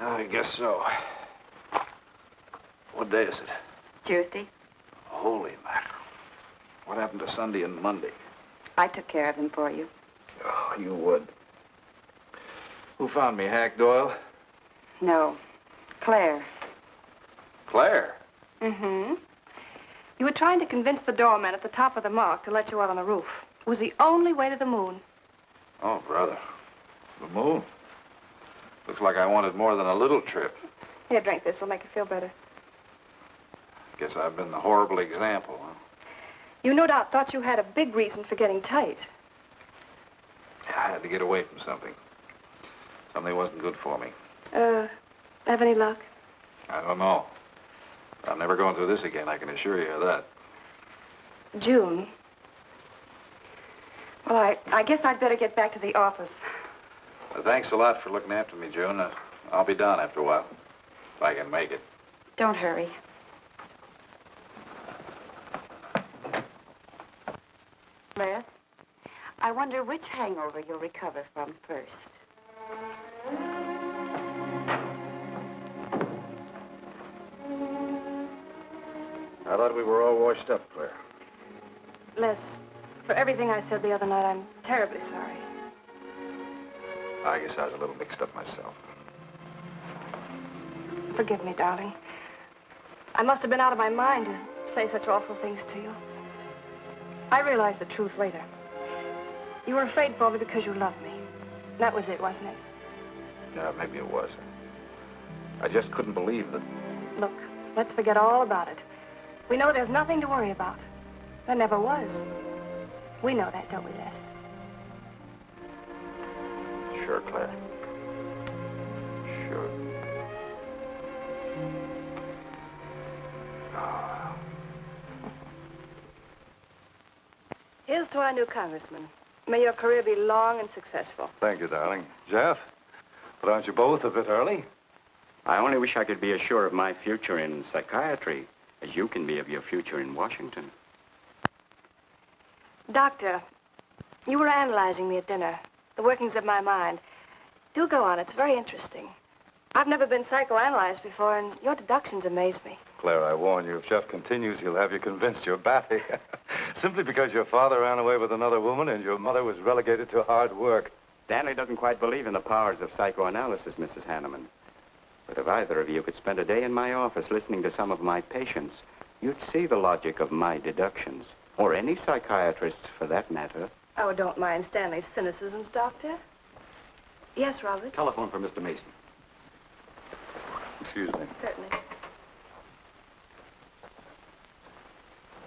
I guess so. What day is it? Tuesday. Holy mackerel. What happened to Sunday and Monday? I took care of them for you. Oh, you would. Who found me, Hack Doyle? No. Claire. Claire? Mm-hmm. You were trying to convince the doorman at the top of the mark to let you out on the roof. It was the only way to the moon. Oh, brother. The moon? Looks like I wanted more than a little trip. Here, drink this. It'll make you feel better. Guess I've been the horrible example, huh? You no doubt thought you had a big reason for getting tight. I had to get away from something. Something wasn't good for me. Have any luck? I don't know. I'm never going through this again, I can assure you of that. June. Well, I guess I'd better get back to the office. Well, thanks a lot for looking after me, June. I'll be down after a while, if I can make it. Don't hurry. Les, I wonder which hangover you'll recover from first. I thought we were all washed up, Claire. Les, for everything I said the other night, I'm terribly sorry. I guess I was a little mixed up myself. Forgive me, darling. I must have been out of my mind to say such awful things to you. I realized the truth later. You were afraid for me because you loved me. That was it, wasn't it? Yeah, maybe it was. I just couldn't believe that. Look, let's forget all about it. We know there's nothing to worry about. There never was. We know that, don't we, Les? Sure, Claire. Sure. Here's to our new congressman. May your career be long and successful. Thank you, darling. Jeff, but aren't you both a bit early? I only wish I could be as sure of my future in psychiatry as you can be of your future in Washington. Doctor, you were analyzing me at dinner, the workings of my mind. Do go on. It's very interesting. I've never been psychoanalyzed before, and your deductions amaze me. Claire, I warn you, if Jeff continues, he'll have you convinced you're batty. Simply because your father ran away with another woman and your mother was relegated to hard work. Stanley doesn't quite believe in the powers of psychoanalysis, Mrs. Hanneman. But if either of you could spend a day in my office listening to some of my patients, you'd see the logic of my deductions. Or any psychiatrist's, for that matter. Oh, don't mind Stanley's cynicisms, Doctor. Yes, Robert? Telephone for Mr. Mason. Excuse me. Certainly.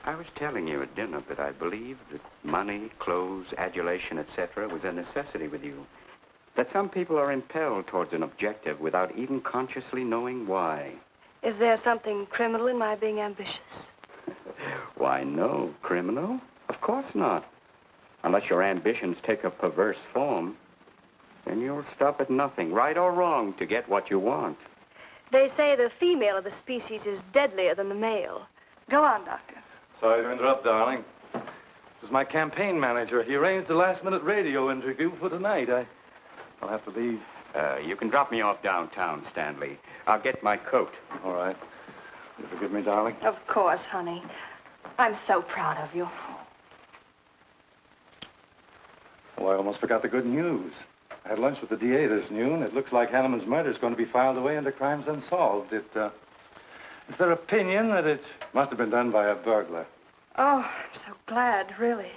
I was telling you at dinner that I believe that money, clothes, adulation, etc. was a necessity with you. That some people are impelled towards an objective without even consciously knowing why. Is there something criminal in my being ambitious? Why, no. Criminal? Of course not. Unless your ambitions take a perverse form, then you'll stop at nothing, right or wrong, to get what you want. They say the female of the species is deadlier than the male. Go on, Doctor. Sorry to interrupt, darling. It was my campaign manager. He arranged a last-minute radio interview for tonight. I'll have to leave. You can drop me off downtown, Stanley. I'll get my coat. All right. You forgive me, darling? Of course, honey. I'm so proud of you. Oh, I almost forgot the good news. I had lunch with the DA this noon. It looks like Hanneman's murder is going to be filed away under crimes unsolved. It's their opinion that it must have been done by a burglar. Oh, I'm so glad, really.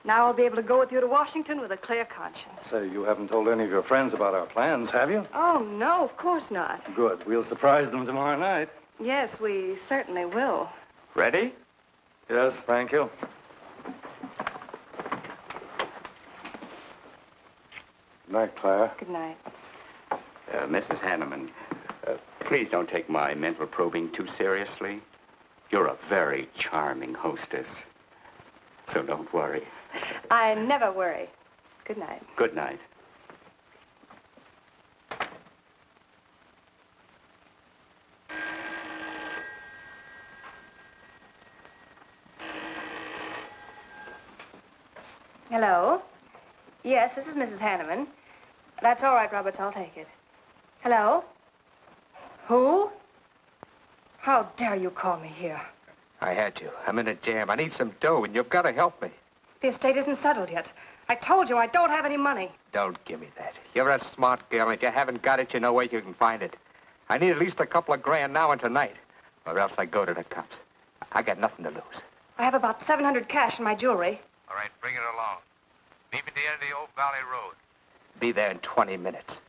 Now I'll be able to go with you to Washington with a clear conscience. Say, you haven't told any of your friends about our plans, have you? Oh, no, of course not. Good. We'll surprise them tomorrow night. Yes, we certainly will. Ready? Yes, thank you. Good night, Claire. Good night. Mrs. Hanneman, please don't take my mental probing too seriously. You're a very charming hostess. So don't worry. I never worry. Good night. Good night. Hello? Yes, this is Mrs. Hanneman. That's all right, Roberts. I'll take it. Hello? Who? How dare you call me here? I had you. I'm in a jam. I need some dough, and you've got to help me. The estate isn't settled yet. I told you I don't have any money. Don't give me that. You're a smart girl, and if you haven't got it, you know where you can find it. I need at least a couple of grand now and tonight, or else I go to the cops. I got nothing to lose. I have about $700 cash in my jewelry. All right, bring it along. Meet me at the end of the Old Valley Road. Be there in 20 minutes.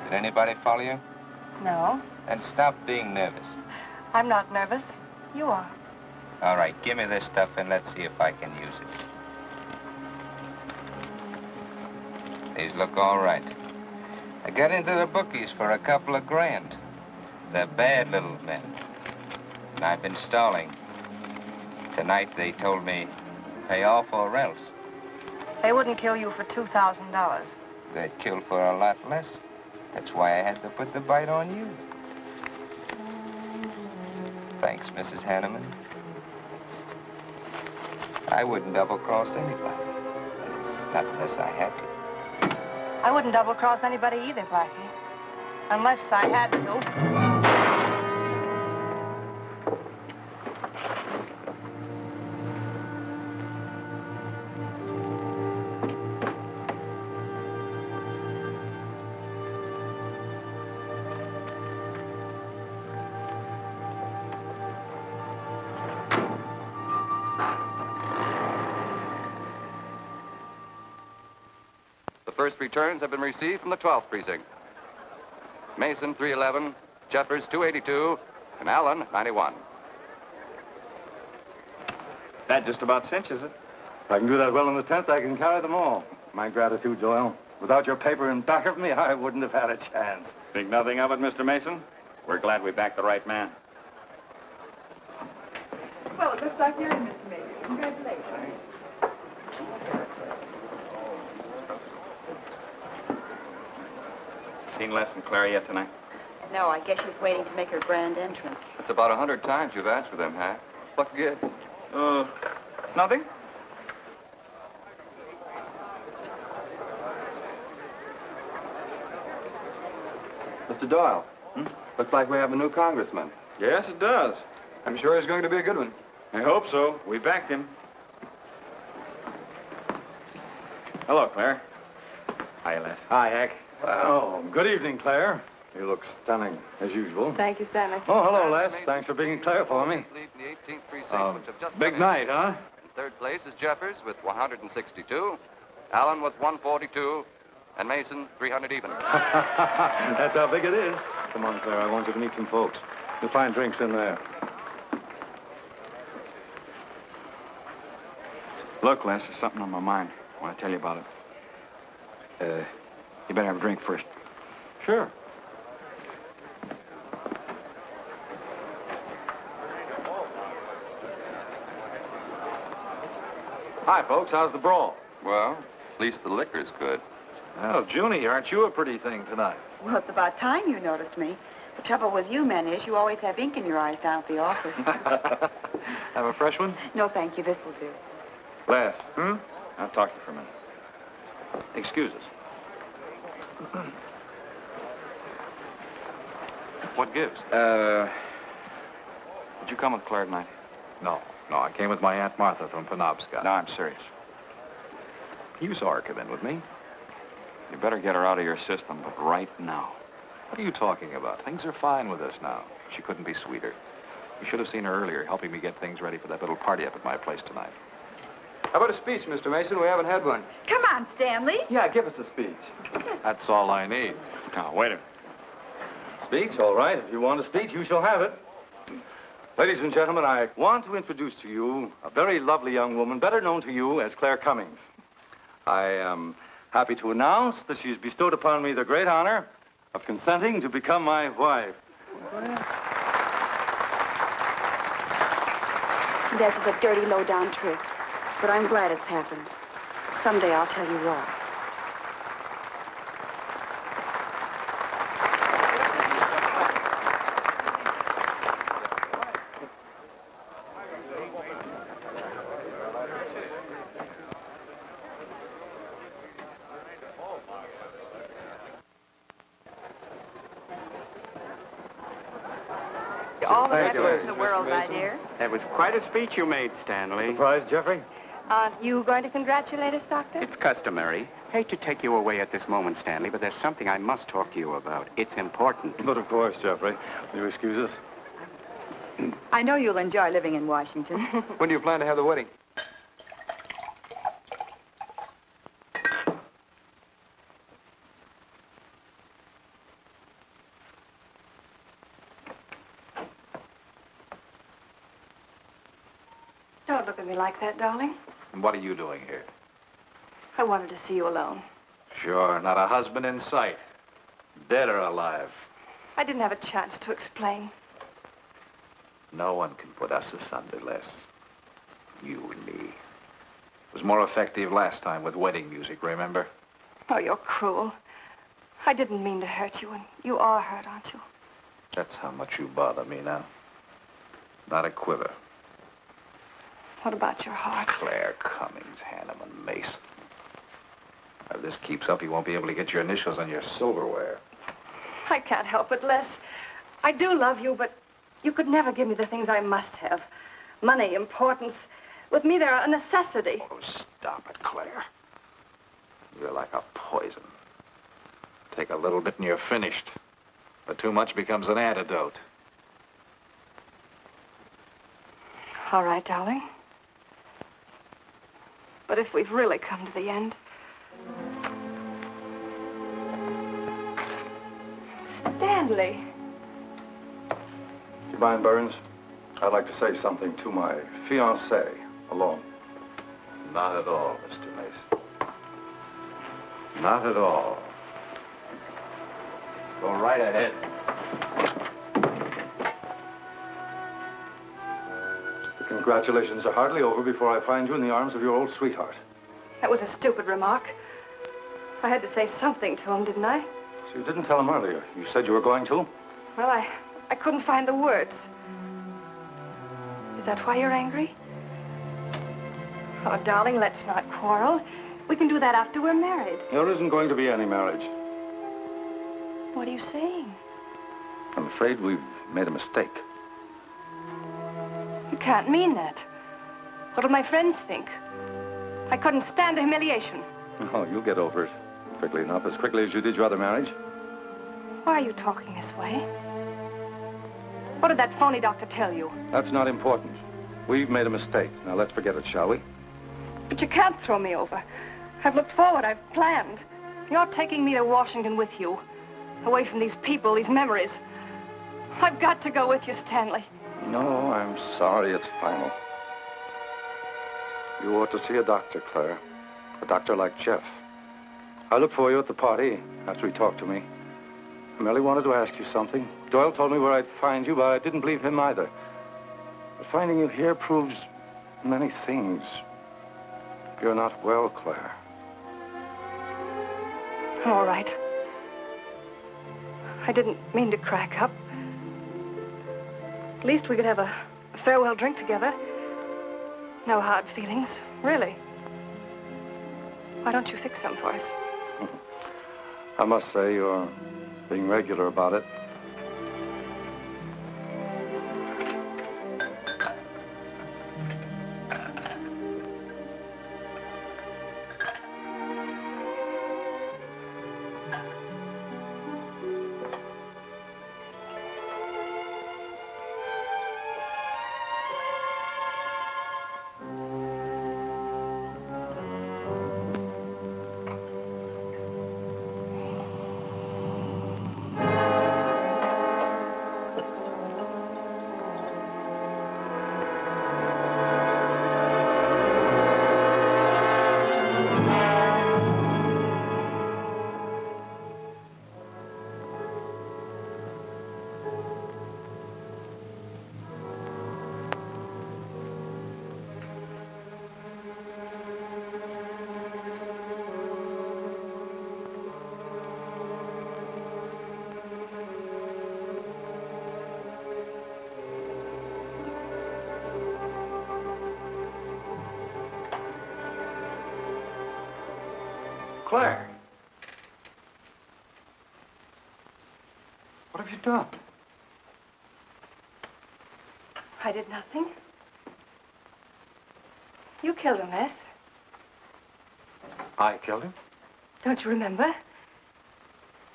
Did anybody follow you? No, Then stop being nervous. I'm not nervous. You are. All right, give me this stuff and let's see if I can use it. These look all right. I got into the bookies for a couple of grand. They're bad little men. And I've been stalling. Tonight they told me, pay off or else. They wouldn't kill you for $2,000. They'd kill for a lot less. That's why I had to put the bite on you. Thanks, Mrs. Hanneman. I wouldn't double-cross anybody. Not unless I had to. I wouldn't double-cross anybody either, Blackie. Unless I had to. First returns have been received from the 12th precinct. Mason, 311, Jeffers, 282, and Allen, 91. That just about cinches it. If I can do that well in the 10th, I can carry them all. My gratitude, Doyle. Without your paper in back of me, I wouldn't have had a chance. Think nothing of it, Mr. Mason? We're glad we backed the right man. Well, it looks like you're in, Mr. Mason. Congratulations. Seen Les and Claire yet tonight? No, I guess she's waiting to make her grand entrance. It's about 100 times you've asked for them, Hack. What gives? Nothing? Mr. Doyle, looks like we have a new congressman. Yes, it does. I'm sure he's going to be a good one. I hope so. We backed him. Hello, Claire. Hi, Les. Hi, Hank. Oh, good evening, Claire. You look stunning, as usual. Thank you, Stanley. Oh, hello, Les. Thanks for being Claire for me. The 18th precinct, which have just Big night, huh? In third place is Jeffers with 162, Allen with 142, and Mason 300 even. That's how big it is. Come on, Claire. I want you to meet some folks. You'll find drinks in there. Look, Les, there's something on my mind. I want to tell you about it. You better have a drink first. Sure. Hi, folks. How's the brawl? Well, at least the liquor's good. Well, Junie, aren't you a pretty thing tonight? Well, it's about time you noticed me. The trouble with you men is you always have ink in your eyes down at the office. Have a fresh one? No, thank you. This will do. Les. I'll talk to you for a minute. Excuse us. What gives? Did you come with Claire tonight? No, I came with my Aunt Martha from Penobscot. No, I'm serious. You saw her come in with me. You better get her out of your system, but right now. What are you talking about? Things are fine with us now. She couldn't be sweeter. You should have seen her earlier, helping me get things ready for that little party up at my place tonight. How about a speech, Mr. Mason? We haven't had one. Come on, Stanley. Yeah, give us a speech. That's all I need. Now, wait a minute. Speech, all right. If you want a speech, you shall have it. Ladies and gentlemen, I want to introduce to you a very lovely young woman, better known to you as Claire Cummings. I am happy to announce that she's bestowed upon me the great honor of consenting to become my wife. This is a dirty, low-down trick. But I'm glad it's happened. Someday I'll tell you why. All the best in the world, my dear. That was quite a speech you made, Stanley. Surprised, Jeffrey? Aren't you going to congratulate us, Doctor? It's customary. Hate to take you away at this moment, Stanley, but there's something I must talk to you about. It's important. But of course, Jeffrey. Will you excuse us? I know you'll enjoy living in Washington. When do you plan to have the wedding? Don't look at me like that, darling. And what are you doing here? I wanted to see you alone. Sure, not a husband in sight. Dead or alive. I didn't have a chance to explain. No one can put us asunder, Les. You and me. It was more effective last time with wedding music, remember? Oh, you're cruel. I didn't mean to hurt you, and you are hurt, aren't you? That's how much you bother me now. Not a quiver. What about your heart? Claire Cummings, Hanneman, Mason. If this keeps up, you won't be able to get your initials on your silverware. I can't help it, Les. I do love you, but you could never give me the things I must have. Money, importance. With me, they're a necessity. Oh, stop it, Claire. You're like a poison. Take a little bit and you're finished. But too much becomes an antidote. All right, darling. But if we've really come to the end, Stanley. Do you mind, Burns? I'd like to say something to my fiancée alone. Not at all, Mr. Mason. Not at all. Go right ahead. The congratulations are hardly over before I find you in the arms of your old sweetheart. That was a stupid remark. I had to say something to him, didn't I? So you didn't tell him earlier. You said you were going to? Well, I couldn't find the words. Is that why you're angry? Oh, darling, let's not quarrel. We can do that after we're married. There isn't going to be any marriage. What are you saying? I'm afraid we've made a mistake. You can't mean that. What'll my friends think? I couldn't stand the humiliation. Oh, you'll get over it quickly enough, as quickly as you did your other marriage. Why are you talking this way? What did that phony doctor tell you? That's not important. We've made a mistake. Now let's forget it, shall we? But you can't throw me over. I've looked forward. I've planned. You're taking me to Washington with you. Away from these people, these memories. I've got to go with you, Stanley. No, I'm sorry. It's final. You ought to see a doctor, Claire. A doctor like Jeff. I looked for you at the party after he talked to me. I merely wanted to ask you something. Doyle told me where I'd find you, but I didn't believe him either. But finding you here proves many things. You're not well, Claire. All right. I didn't mean to crack up. At least we could have a farewell drink together. No hard feelings, really. Why don't you fix some for us? I must say you're being regular about it. Claire. What have you done? I did nothing. You killed him, Les. I killed him? Don't you remember?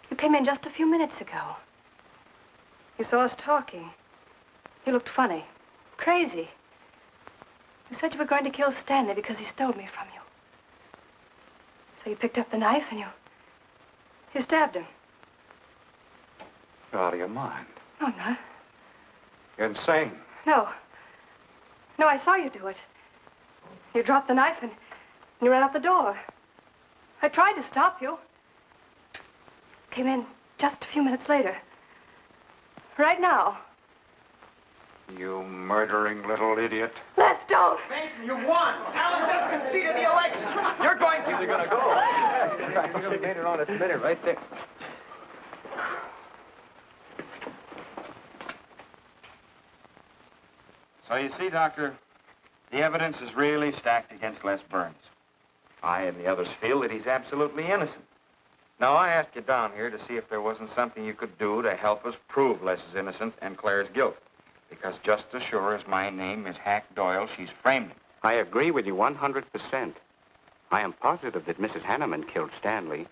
You came in just a few minutes ago. You saw us talking. You looked funny. Crazy. You said you were going to kill Stanley because he stole me from you. So you picked up the knife and you stabbed him. You're out of your mind. No, I'm not. You're insane. No. No, I saw you do it. You dropped the knife and you ran out the door. I tried to stop you. Came in just a few minutes later. Right now. You murdering little idiot. Les, don't! Mason, you won! Alan just conceded the election! You're going to... You're gonna go. You made it on its minute right there. So you see, Doctor, the evidence is really stacked against Les Burns. I and the others feel that he's absolutely innocent. Now, I asked you down here to see if there wasn't something you could do to help us prove Les is innocent and Claire's guilt. Because just as sure as my name is Hack Doyle, she's framed him. I agree with you 100%. I am positive that Mrs. Hanneman killed Stanley.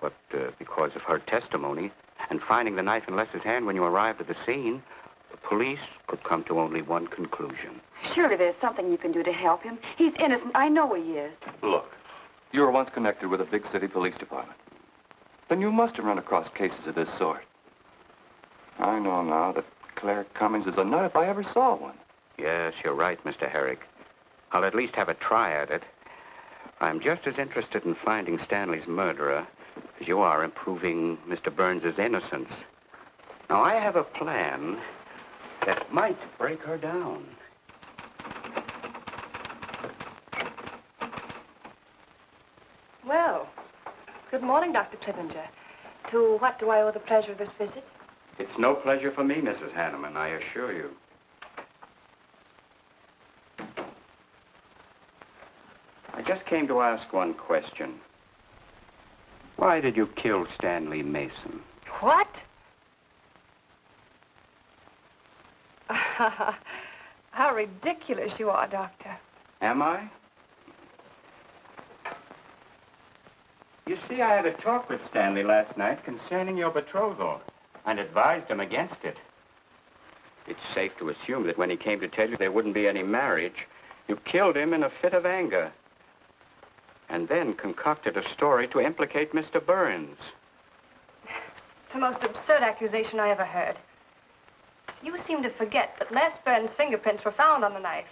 But because of her testimony and finding the knife in Les's hand when you arrived at the scene, the police could come to only one conclusion. Surely there's something you can do to help him. He's innocent. I know he is. Look, you were once connected with a big city police department. Then you must have run across cases of this sort. I know now that Claire Cummings is a nut if I ever saw one. Yes, you're right, Mr. Herrick. I'll at least have a try at it. I'm just as interested in finding Stanley's murderer as you are in proving Mr. Burns' innocence. Now, I have a plan that might break her down. Well, good morning, Dr. Clippinger. To what do I owe the pleasure of this visit? It's no pleasure for me, Mrs. Hanneman, I assure you. I just came to ask one question. Why did you kill Stanley Mason? What? How ridiculous you are, Doctor. Am I? You see, I had a talk with Stanley last night concerning your betrothal and advised him against it. It's safe to assume that when he came to tell you there wouldn't be any marriage, you killed him in a fit of anger and then concocted a story to implicate Mr. Burns. It's the most absurd accusation I ever heard. You seem to forget that Les Burns' fingerprints were found on the knife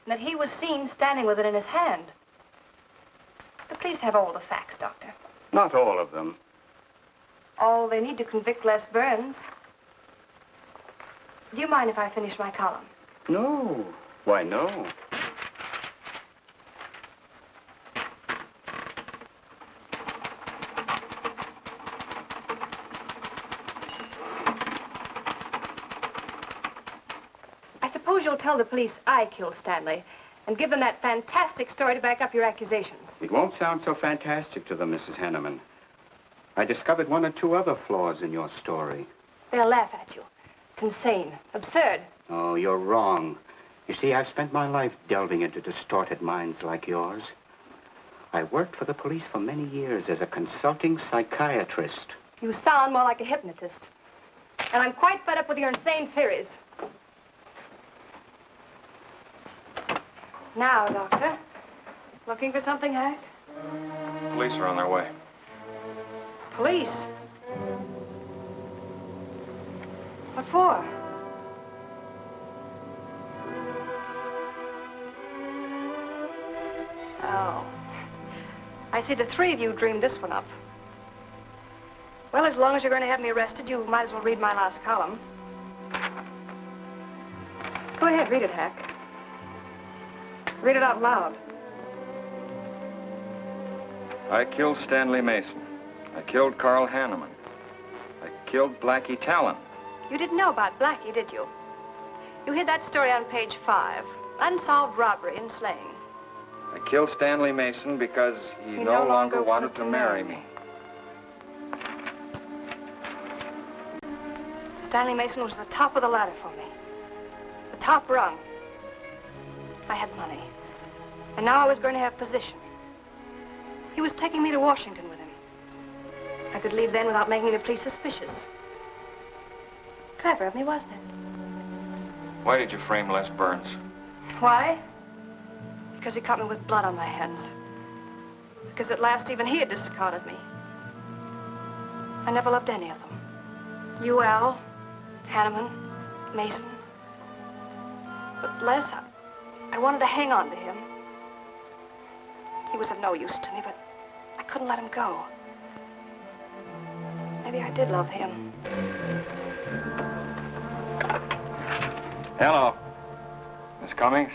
and that he was seen standing with it in his hand. The police have all the facts, Doctor. Not all of them. All they need to convict Les Burns. Do you mind if I finish my column? No. Why, no. I suppose you'll tell the police I killed Stanley and give them that fantastic story to back up your accusations. It won't sound so fantastic to them, Mrs. Hanneman. I discovered one or two other flaws in your story. They'll laugh at you. It's insane, absurd. Oh, you're wrong. You see, I've spent my life delving into distorted minds like yours. I worked for the police for many years as a consulting psychiatrist. You sound more like a hypnotist. And I'm quite fed up with your insane theories. Now, Doctor, looking for something, Hank? Police are on their way. Police? What for? Oh. I see the three of you dreamed this one up. Well, as long as you're going to have me arrested, you might as well read my last column. Go ahead, read it, Hack. Read it out loud. I killed Stanley Mason. I killed Carl Hanneman. I killed Blackie Talon. You didn't know about Blackie, did you? You hid that story on page 5. Unsolved robbery and slaying. I killed Stanley Mason because he no longer wanted to marry me. Stanley Mason was the top of the ladder for me. The top rung. I had money. And now I was going to have position. He was taking me to Washington with him. I could leave then without making the police suspicious. Clever of me, wasn't it? Why did you frame Les Burns? Why? Because he caught me with blood on my hands. Because at last even he had discarded me. I never loved any of them. You, Al, Hanneman, Mason. But Les, I wanted to hang on to him. He was of no use to me, but I couldn't let him go. Maybe I did love him. Hello. Miss Cummings?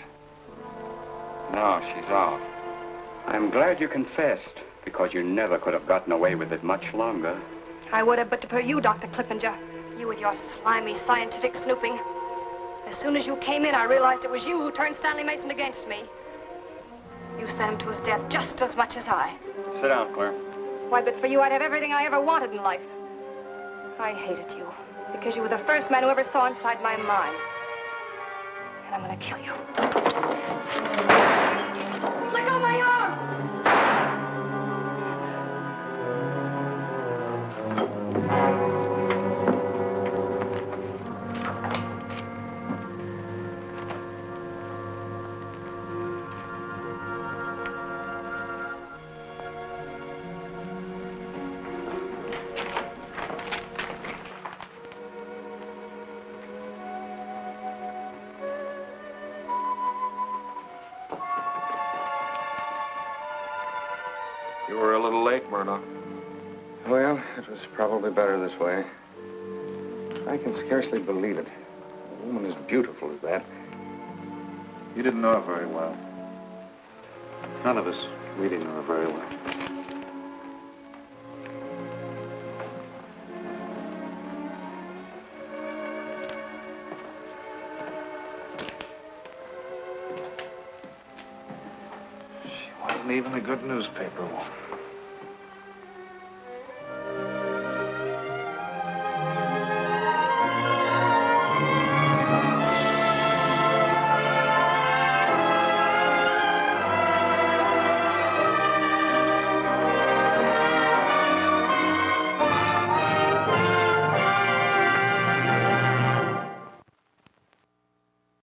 No, she's off. I'm glad you confessed, because you never could have gotten away with it much longer. I would have, but to per you, Dr. Clippinger. You with your slimy scientific snooping. As soon as you came in, I realized it was you who turned Stanley Mason against me. You sent him to his death just as much as I. Sit down, Claire. Why, but for you, I'd have everything I ever wanted in life. I hated you because you were the first man who ever saw inside my mind. And I'm gonna kill you. Let go of my arm! were a little late, Murdoch. Well, it was probably better this way. I can scarcely believe it. A woman as beautiful as that. You didn't know her very well. None of us really knew her very well. She wasn't even a good newspaper woman.